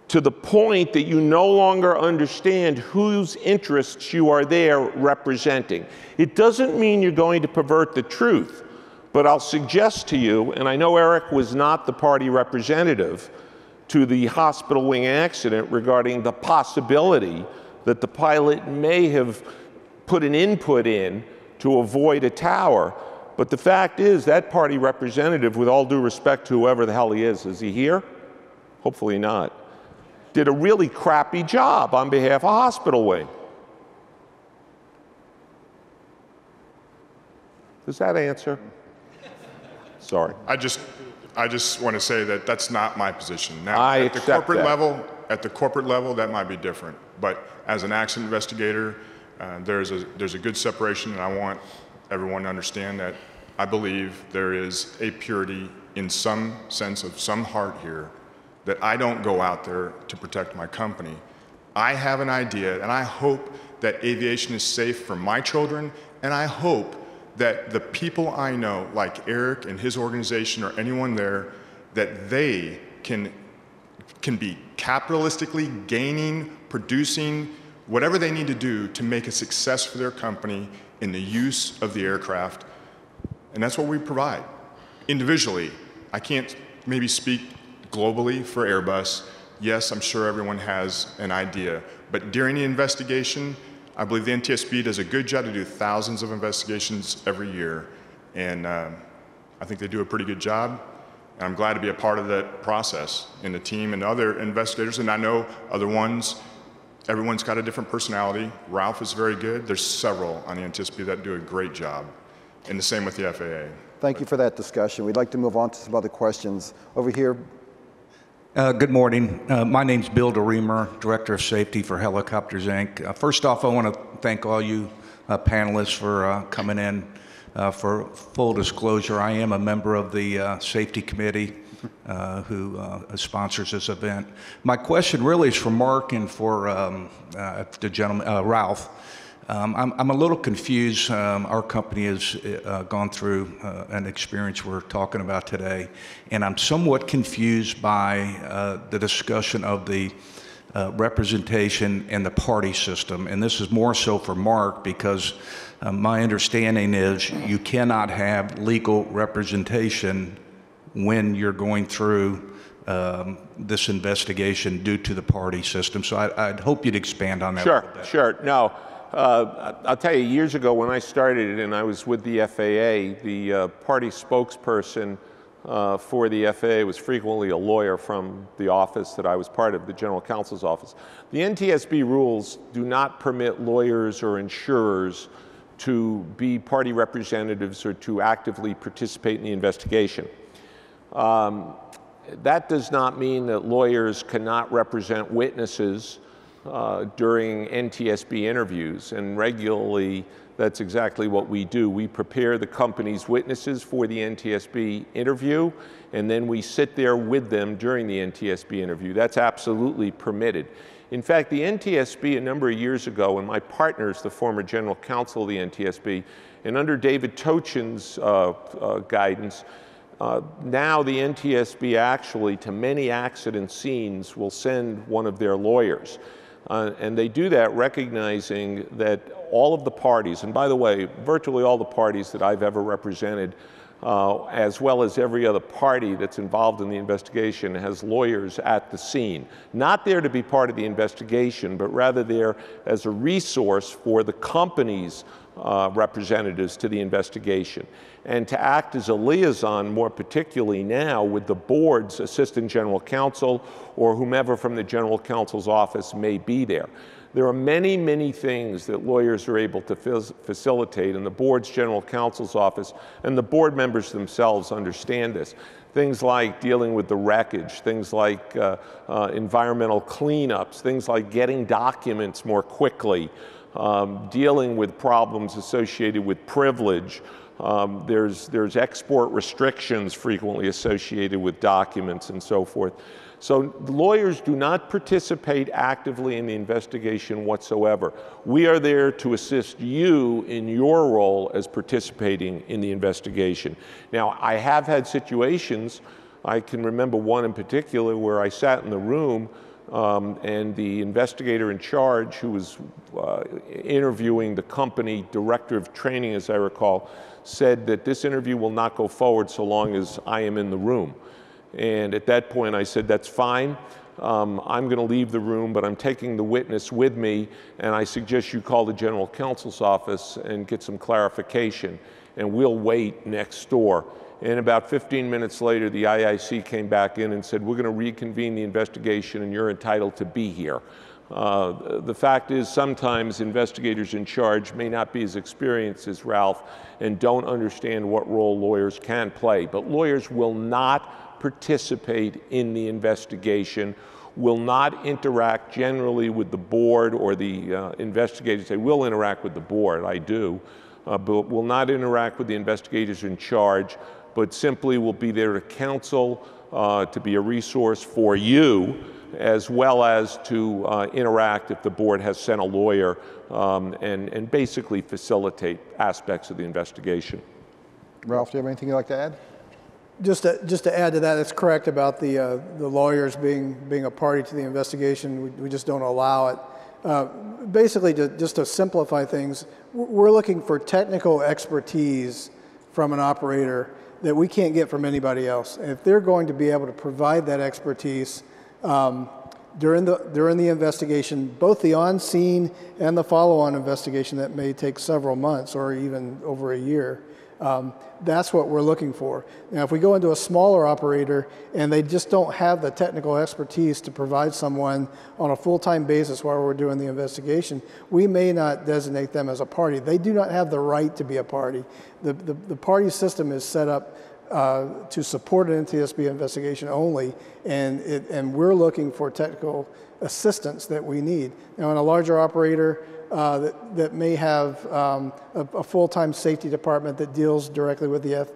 to the point that you no longer understand whose interests you are there representing. It doesn't mean you're going to pervert the truth, but I'll suggest to you, and I know Erik was not the party representative to the hospital wing accident regarding the possibility that the pilot may have put an input in to avoid a tower. But the fact is, that party representative, with all due respect to whoever the hell he is he here? Hopefully not. Did a really crappy job on behalf of hospital wing. Does that answer? Sorry. I just want to say that that's not my position. Now, I at the corporate that. at the corporate level, that might be different. But as an accident investigator, there's a good separation, and I want everyone to understand that I believe there is a purity in some sense of some heart here that I don't go out there to protect my company. I have an idea, and I hope that aviation is safe for my children, and I hope that the people I know, like Erik and his organization or anyone there, that they can be capitalistically gaining, producing, whatever they need to do to make a success for their company in the use of the aircraft. And that's what we provide. Individually, I can't maybe speak globally for Airbus. Yes, I'm sure everyone has an idea. But during the investigation, I believe the NTSB does a good job to do thousands of investigations every year. And I think they do a pretty good job. And I'm glad to be a part of that process and the team and other investigators. And I know other ones, everyone's got a different personality. Ralph is very good. There's several on the NTSB that do a great job. And the same with the FAA. Thank you for that discussion. We'd like to move on to some other questions. Over here. Good morning. My name's Bill Reimer, Director of Safety for Helicopters, Inc. First off, I want to thank all you panelists for coming in. For full disclosure, I am a member of the Safety Committee who sponsors this event. My question really is for Mark and for the gentleman, Ralph. I'm a little confused. Our company has gone through an experience we're talking about today, and I'm somewhat confused by the discussion of the representation and the party system. And this is more so for Mark because my understanding is you cannot have legal representation when you're going through this investigation due to the party system. So I'd hope you'd expand on that. Sure. No. I'll tell you, years ago when I started and I was with the FAA, the party spokesperson for the FAA was frequently a lawyer from the office that I was part of, the General Counsel's office. The NTSB rules do not permit lawyers or insurers to be party representatives or to actively participate in the investigation. That does not mean that lawyers cannot represent witnesses during NTSB interviews, and regularly that's exactly what we do. We prepare the company's witnesses for the NTSB interview, and then we sit there with them during the NTSB interview. That's absolutely permitted. In fact, the NTSB a number of years ago, and my partner is the former general counsel of the NTSB, and under David Tochin's guidance, now the NTSB actually, to many accident scenes, will send one of their lawyers. And they do that recognizing that all of the parties, and by the way, virtually all the parties that I've ever represented, as well as every other party that's involved in the investigation, has lawyers at the scene. Not there to be part of the investigation, but rather there as a resource for the company's representatives to the investigation, and to act as a liaison, more particularly now, with the board's assistant general counsel or whomever from the general counsel's office may be there. There are many, many things that lawyers are able to facilitate, and the board's general counsel's office and the board members themselves understand this. Things like dealing with the wreckage, things like environmental cleanups, things like getting documents more quickly, dealing with problems associated with privilege. There's export restrictions frequently associated with documents and so forth. So lawyers do not participate actively in the investigation whatsoever. We are there to assist you in your role as participating in the investigation. Now, I have had situations, I can remember one in particular where I sat in the room and the investigator in charge, who was interviewing the company director of training, as I recall, said that this interview will not go forward so long as I am in the room. And at that point I said, that's fine. I'm going to leave the room, but I'm taking the witness with me, and I suggest you call the general counsel's office and get some clarification, and we'll wait next door. And about 15 minutes later, the IIC came back in and said, we're going to reconvene the investigation and you're entitled to be here. The fact is, sometimes investigators in charge may not be as experienced as Ralph and don't understand what role lawyers can play. But lawyers will not participate in the investigation, will not interact generally with the board or the investigators. They will interact with the board, I do, but will not interact with the investigators in charge. but simply will be there to counsel, to be a resource for you, as well as to interact if the board has sent a lawyer, and basically facilitate aspects of the investigation. Ralph, do you have anything you'd like to add? Just to add to that, it's correct about the lawyers being a party to the investigation. We just don't allow it. Basically, just to simplify things, we're looking for technical expertise from an operator that we can't get from anybody else. And if they're going to be able to provide that expertise during the investigation, both the on-scene and the follow-on investigation that may take several months or even over a year, that's what we're looking for. Now, if we go into a smaller operator and they just don't have the technical expertise to provide someone on a full-time basis while we're doing the investigation, we may not designate them as a party. They do not have the right to be a party. The party system is set up to support an Ntsb investigation only, and we're looking for technical assistance that we need. Now, in a larger operator that may have a full-time safety department that deals directly with the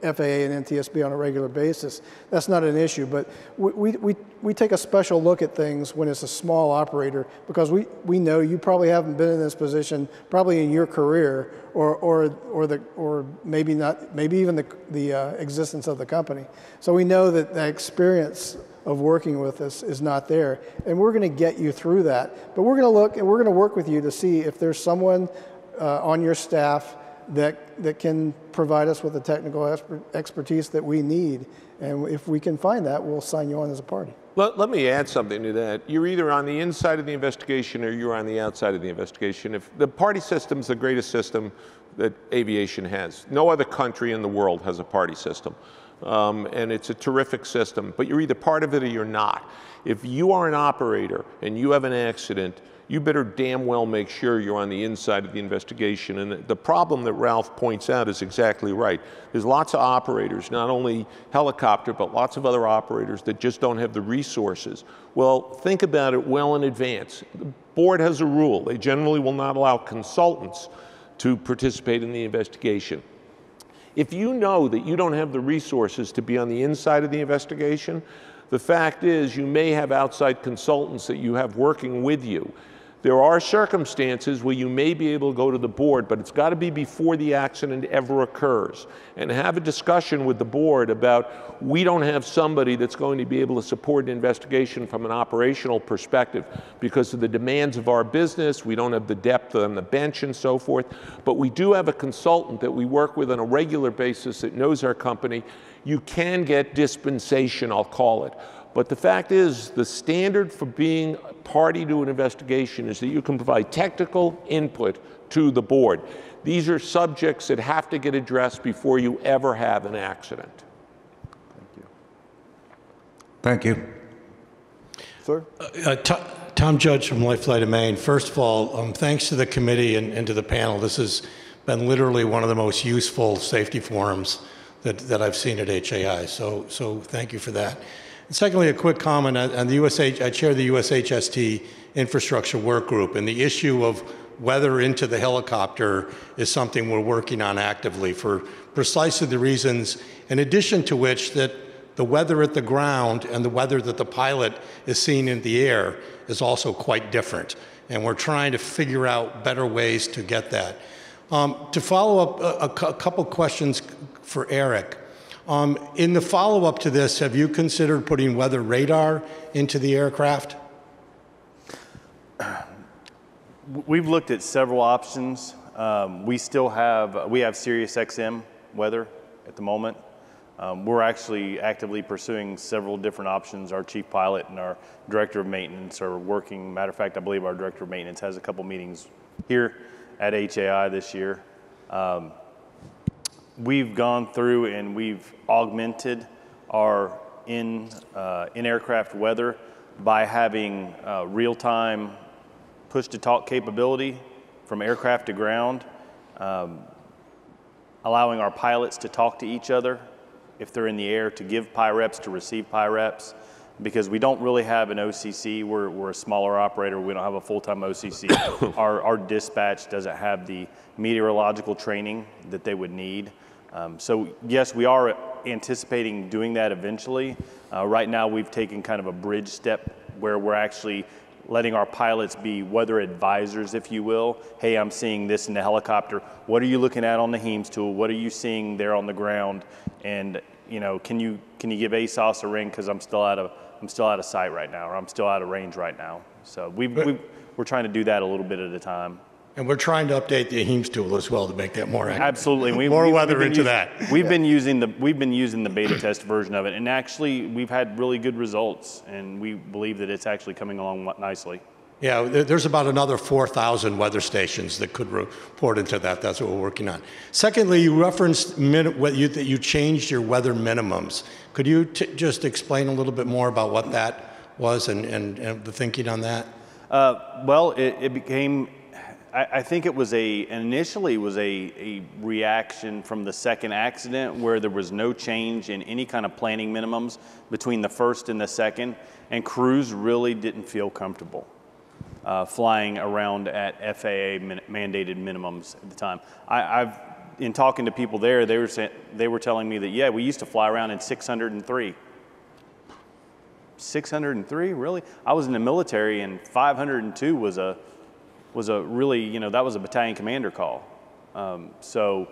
FAA and Ntsb on a regular basis, that's not an issue. But we take a special look at things when it's a small operator, because we know you probably haven't been in this position probably in your career, or maybe not, maybe even the existence of the company. So we know that the experience of working with us is not there, and we're going to get you through that. But we're going to look and we're going to work with you to see if there's someone on your staff that can provide us with the technical expertise that we need. And if we can find that, we'll sign you on as a party. Let me add something to that. You're either on the inside of the investigation or you're on the outside of the investigation. If the party system is the greatest system that aviation has. No other country in the world has a party system. And it's a terrific system, but you're either part of it or you're not. If you are an operator and you have an accident, you better damn well make sure you're on the inside of the investigation. And the problem that Ralph points out is exactly right. There's lots of operators, not only helicopter, but lots of other operators that just don't have the resources. Well, think about it well in advance. The board has a rule. They generally will not allow consultants to participate in the investigation. If you know that you don't have the resources to be on the inside of the investigation, the fact is you may have outside consultants that you have working with you. There are circumstances where you may be able to go to the board, but it's got to be before the accident ever occurs, and have a discussion with the board about, we don't have somebody that's going to be able to support an investigation from an operational perspective because of the demands of our business. We don't have the depth on the bench and so forth, but we do have a consultant that we work with on a regular basis that knows our company. You can get dispensation, I'll call it. But the fact is, the standard for being a party to an investigation is that you can provide technical input to the board. These are subjects that have to get addressed before you ever have an accident. Thank you. Sir? Tom Judge from Life Flight of Maine. First of all, thanks to the committee and to the panel. This has been literally one of the most useful safety forums that I've seen at HAI, so thank you for that. And secondly, a quick comment on the I chair the USHST Infrastructure Work Group, and the issue of weather into the helicopter is something we're working on actively for precisely the reasons, in addition to which, that the weather at the ground and the weather that the pilot is seeing in the air is also quite different. And we're trying to figure out better ways to get that. To follow up a couple questions for Erik. In the follow-up to this, have you considered putting weather radar into the aircraft? We've looked at several options. We have Sirius XM weather at the moment. We're actually actively pursuing several different options. Our chief pilot and our director of maintenance are working. Matter of fact, I believe our director of maintenance has a couple meetings here at HAI this year. We've gone through and we've augmented our in-aircraft weather by having real-time push-to-talk capability from aircraft to ground, allowing our pilots to talk to each other if they're in the air, to give PIREPs, to receive PIREPs, because we don't really have an OCC. We're a smaller operator. We don't have a full-time OCC. Our dispatch doesn't have the meteorological training that they would need. So yes, we are anticipating doing that eventually. Right now we've taken kind of a bridge step where we're actually letting our pilots be weather advisors, if you will. Hey, I'm seeing this in the helicopter. What are you looking at on the HEMS tool? What are you seeing there on the ground? And can you give ASOS a ring because I'm still out of sight right now, or I'm still out of range right now. So we're trying to do that a little bit at a time. And we're trying to update the HEMS tool as well to make that more accurate. Absolutely, more weather into that. We've been using the beta test version of it, and actually we've had really good results, and we believe that it's actually coming along nicely. Yeah, there's about another 4,000 weather stations that could report into that. That's what we're working on. Secondly, you referenced that you changed your weather minimums. Could you just explain a little bit more about what that was and the thinking on that? Well, it became. I think it was initially was a reaction from the second accident where there was no change in any kind of planning minimums between the first and the second, and crews really didn't feel comfortable flying around at FAA mandated minimums at the time. In talking to people there, they were telling me that, yeah, we used to fly around in 603. 603, really? I was in the military, and 502 was a really, that was a battalion commander call. So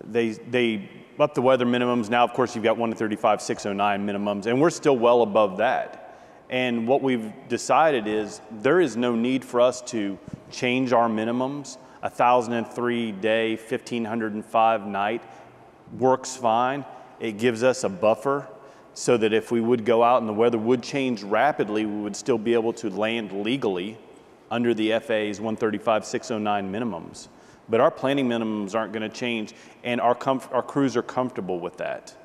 they upped the weather minimums. Now, of course, you've got 1 to 35, 609 minimums, and we're still well above that. And what we've decided is there is no need for us to change our minimums. 1,003 day, 1,505 night works fine. It gives us a buffer so that if we would go out and the weather would change rapidly, we would still be able to land legally under the FAA's 135, 609 minimums. But our planning minimums aren't going to change, and our crews are comfortable with that.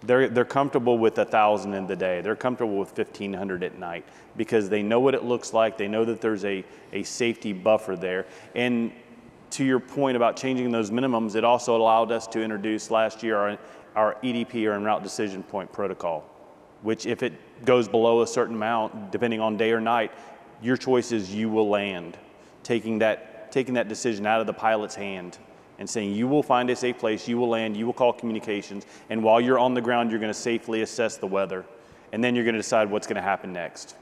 They're comfortable with 1,000 in the day. They're comfortable with 1,500 at night because they know what it looks like. They know that there's a safety buffer there. And to your point about changing those minimums, it also allowed us to introduce last year our EDP, or en route decision point protocol, which if it goes below a certain amount, depending on day or night, your choice is you will land, taking that decision out of the pilot's hand and saying you will find a safe place, you will land, you will call communications, and while you're on the ground, you're going to safely assess the weather, and then you're going to decide what's going to happen next.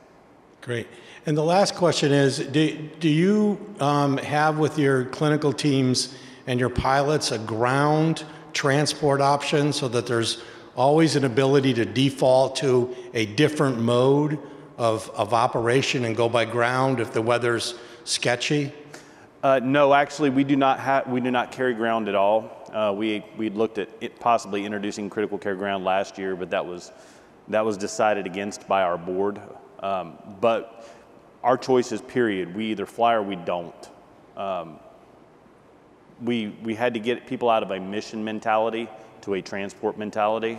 Great. And the last question is, do you have with your clinical teams and your pilots a ground transport option so that there's always an ability to default to a different mode of operation and go by ground if the weather's sketchy? No, actually, we do not carry ground at all. We looked at possibly introducing critical care ground last year, but that was decided against by our board. But our choice is period. We either fly or we don't. We had to get people out of a mission mentality to a transport mentality,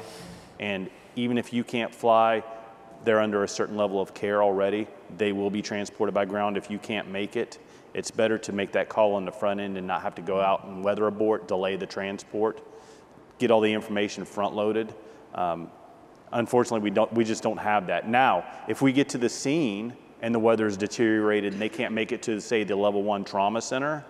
and even if you can't fly, they're under a certain level of care already. They will be transported by ground if you can't make it. It's better to make that call on the front end and not have to go out and weather abort, delay the transport, get all the information front loaded. Unfortunately, we just don't have that. Now, if we get to the scene and the weather is deteriorated and they can't make it to, say, the level 1 trauma center,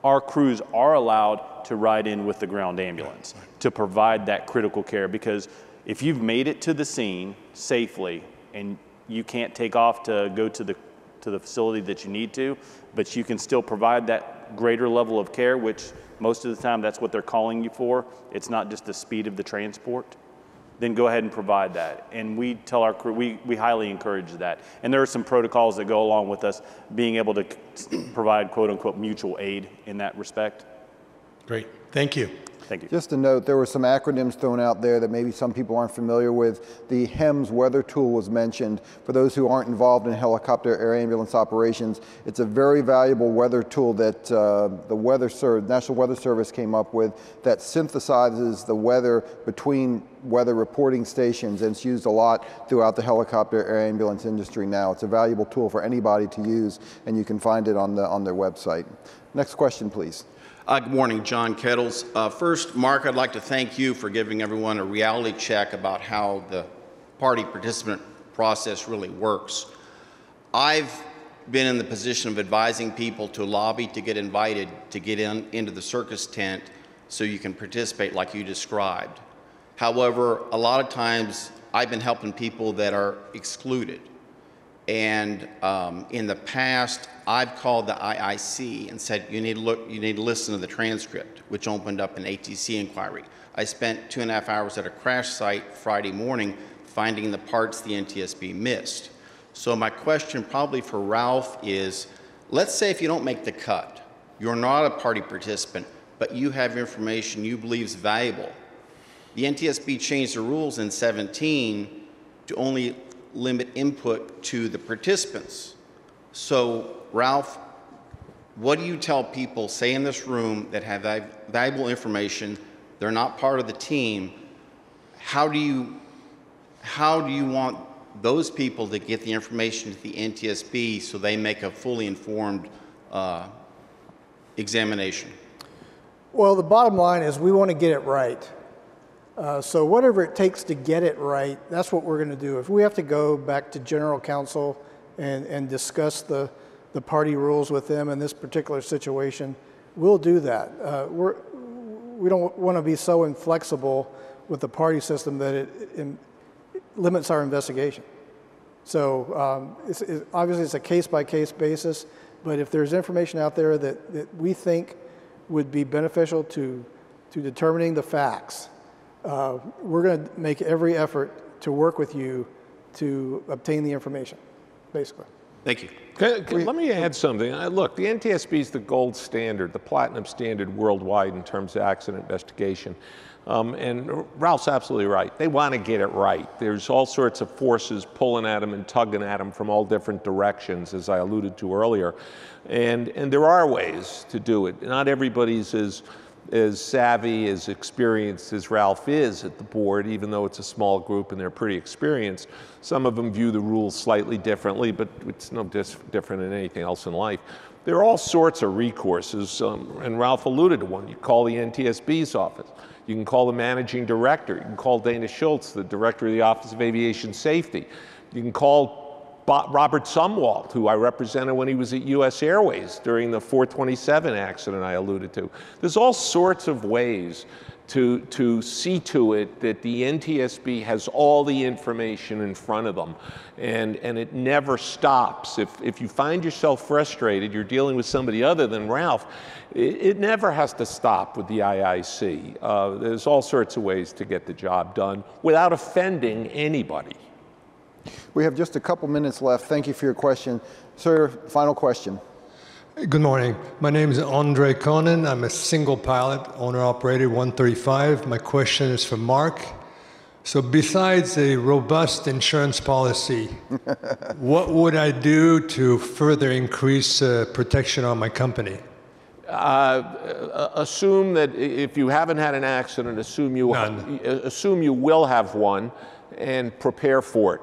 our crews are allowed to ride in with the ground ambulance to provide that critical care, because if you've made it to the scene safely and you can't take off to go to the facility that you need to, but you can still provide that greater level of care, which most of the time that's what they're calling you for. It's not just the speed of the transport. Then go ahead and provide that. And we tell our crew, we highly encourage that. And there are some protocols that go along with us being able to provide quote unquote mutual aid in that respect. Great, thank you. Thank you. Just a note, there were some acronyms thrown out there that maybe some people aren't familiar with. The HEMS weather tool was mentioned. For those who aren't involved in helicopter air ambulance operations, it's a very valuable weather tool that the National Weather Service came up with that synthesizes the weather between weather reporting stations, and it's used a lot throughout the helicopter air ambulance industry now. It's a valuable tool for anybody to use, and you can find it on their website. Next question, please. Good morning, John Kettles. First, Mark, I'd like to thank you for giving everyone a reality check about how the party participant process really works. I've been in the position of advising people to lobby to get invited to get into the circus tent so you can participate like you described. However, a lot of times I've been helping people that are excluded. And in the past, I've called the IIC and said, you need to listen to the transcript, which opened up an ATC inquiry. I spent 2.5 hours at a crash site Friday morning finding the parts the NTSB missed. So my question probably for Ralph is, let's say if you don't make the cut, you're not a party participant, but you have information you believe is valuable. The NTSB changed the rules in 2017 to only limit input to the participants. So, Ralph, what do you tell people, say in this room, that have valuable information, they're not part of the team? How do you want those people to get the information to the NTSB so they make a fully informed examination? Well, the bottom line is we want to get it right. So whatever it takes to get it right, that's what we're going to do. If we have to go back to General Counsel and discuss the party rules with them in this particular situation, we'll do that. We don't want to be so inflexible with the party system that it limits our investigation. So obviously it's a case-by-case basis, but if there's information out there that we think would be beneficial to determining the facts, we're going to make every effort to work with you to obtain the information, basically. Thank you. Let me add something. Look, the NTSB is the gold standard, the platinum standard worldwide in terms of accident investigation. And Ralph's absolutely right. They want to get it right. There's all sorts of forces pulling at them and tugging at them from all different directions, as I alluded to earlier. And there are ways to do it. Not everybody's as savvy, as experienced as Ralph is at the board, even though it's a small group and they're pretty experienced. Some of them view the rules slightly differently, but it's no different than anything else in life. There are all sorts of recourses, and Ralph alluded to one. You call the NTSB's office. You can call the managing director. You can call Dana Schultz, the director of the Office of Aviation Safety. You can call Robert Sumwalt, who I represented when he was at U.S. Airways during the 427 accident I alluded to. There's all sorts of ways to see to it that the NTSB has all the information in front of them, and it never stops. If you find yourself frustrated, you're dealing with somebody other than Ralph, it never has to stop with the IIC. There's all sorts of ways to get the job done without offending anybody. We have just a couple minutes left. Thank you for your question. Sir, final question. Good morning. My name is Andre Conan. I'm a single pilot, owner-operated 135. My question is for Mark. So besides a robust insurance policy, what would I do to further increase protection on my company? Assume that if you haven't had an accident, assume you will have one and prepare for it.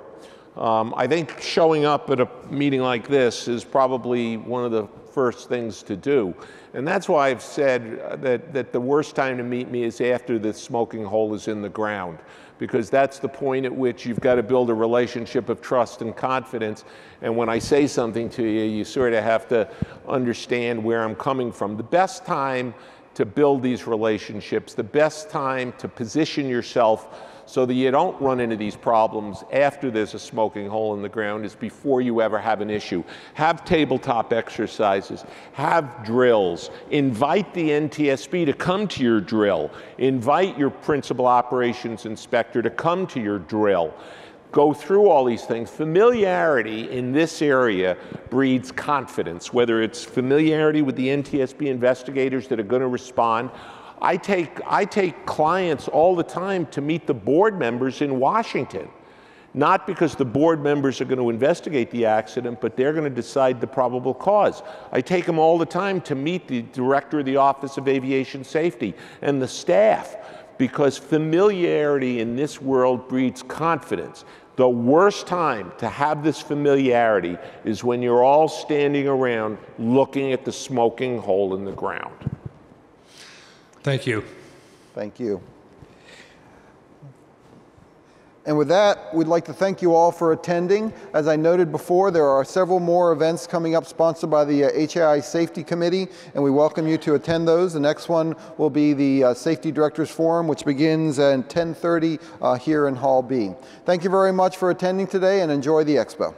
I think showing up at a meeting like this is probably one of the first things to do. And that's why I've said that the worst time to meet me is after the smoking hole is in the ground, because that's the point at which you've got to build a relationship of trust and confidence. And when I say something to you, you sort of have to understand where I'm coming from. The best time to build these relationships, the best time to position yourself so that you don't run into these problems after there's a smoking hole in the ground is before you ever have an issue. Have tabletop exercises, have drills, invite the NTSB to come to your drill, invite your principal operations inspector to come to your drill. Go through all these things. Familiarity in this area breeds confidence, whether it's familiarity with the NTSB investigators that are going to respond. I take clients all the time to meet the board members in Washington, not because the board members are going to investigate the accident, but they're going to decide the probable cause. I take them all the time to meet the director of the Office of Aviation Safety and the staff, because familiarity in this world breeds confidence. The worst time to have this familiarity is when you're all standing around looking at the smoking hole in the ground. Thank you. Thank you. And with that, we'd like to thank you all for attending. As I noted before, there are several more events coming up sponsored by the HAI Safety Committee, and we welcome you to attend those. The next one will be the Safety Directors Forum, which begins at 10:30 here in Hall B. Thank you very much for attending today, and enjoy the expo.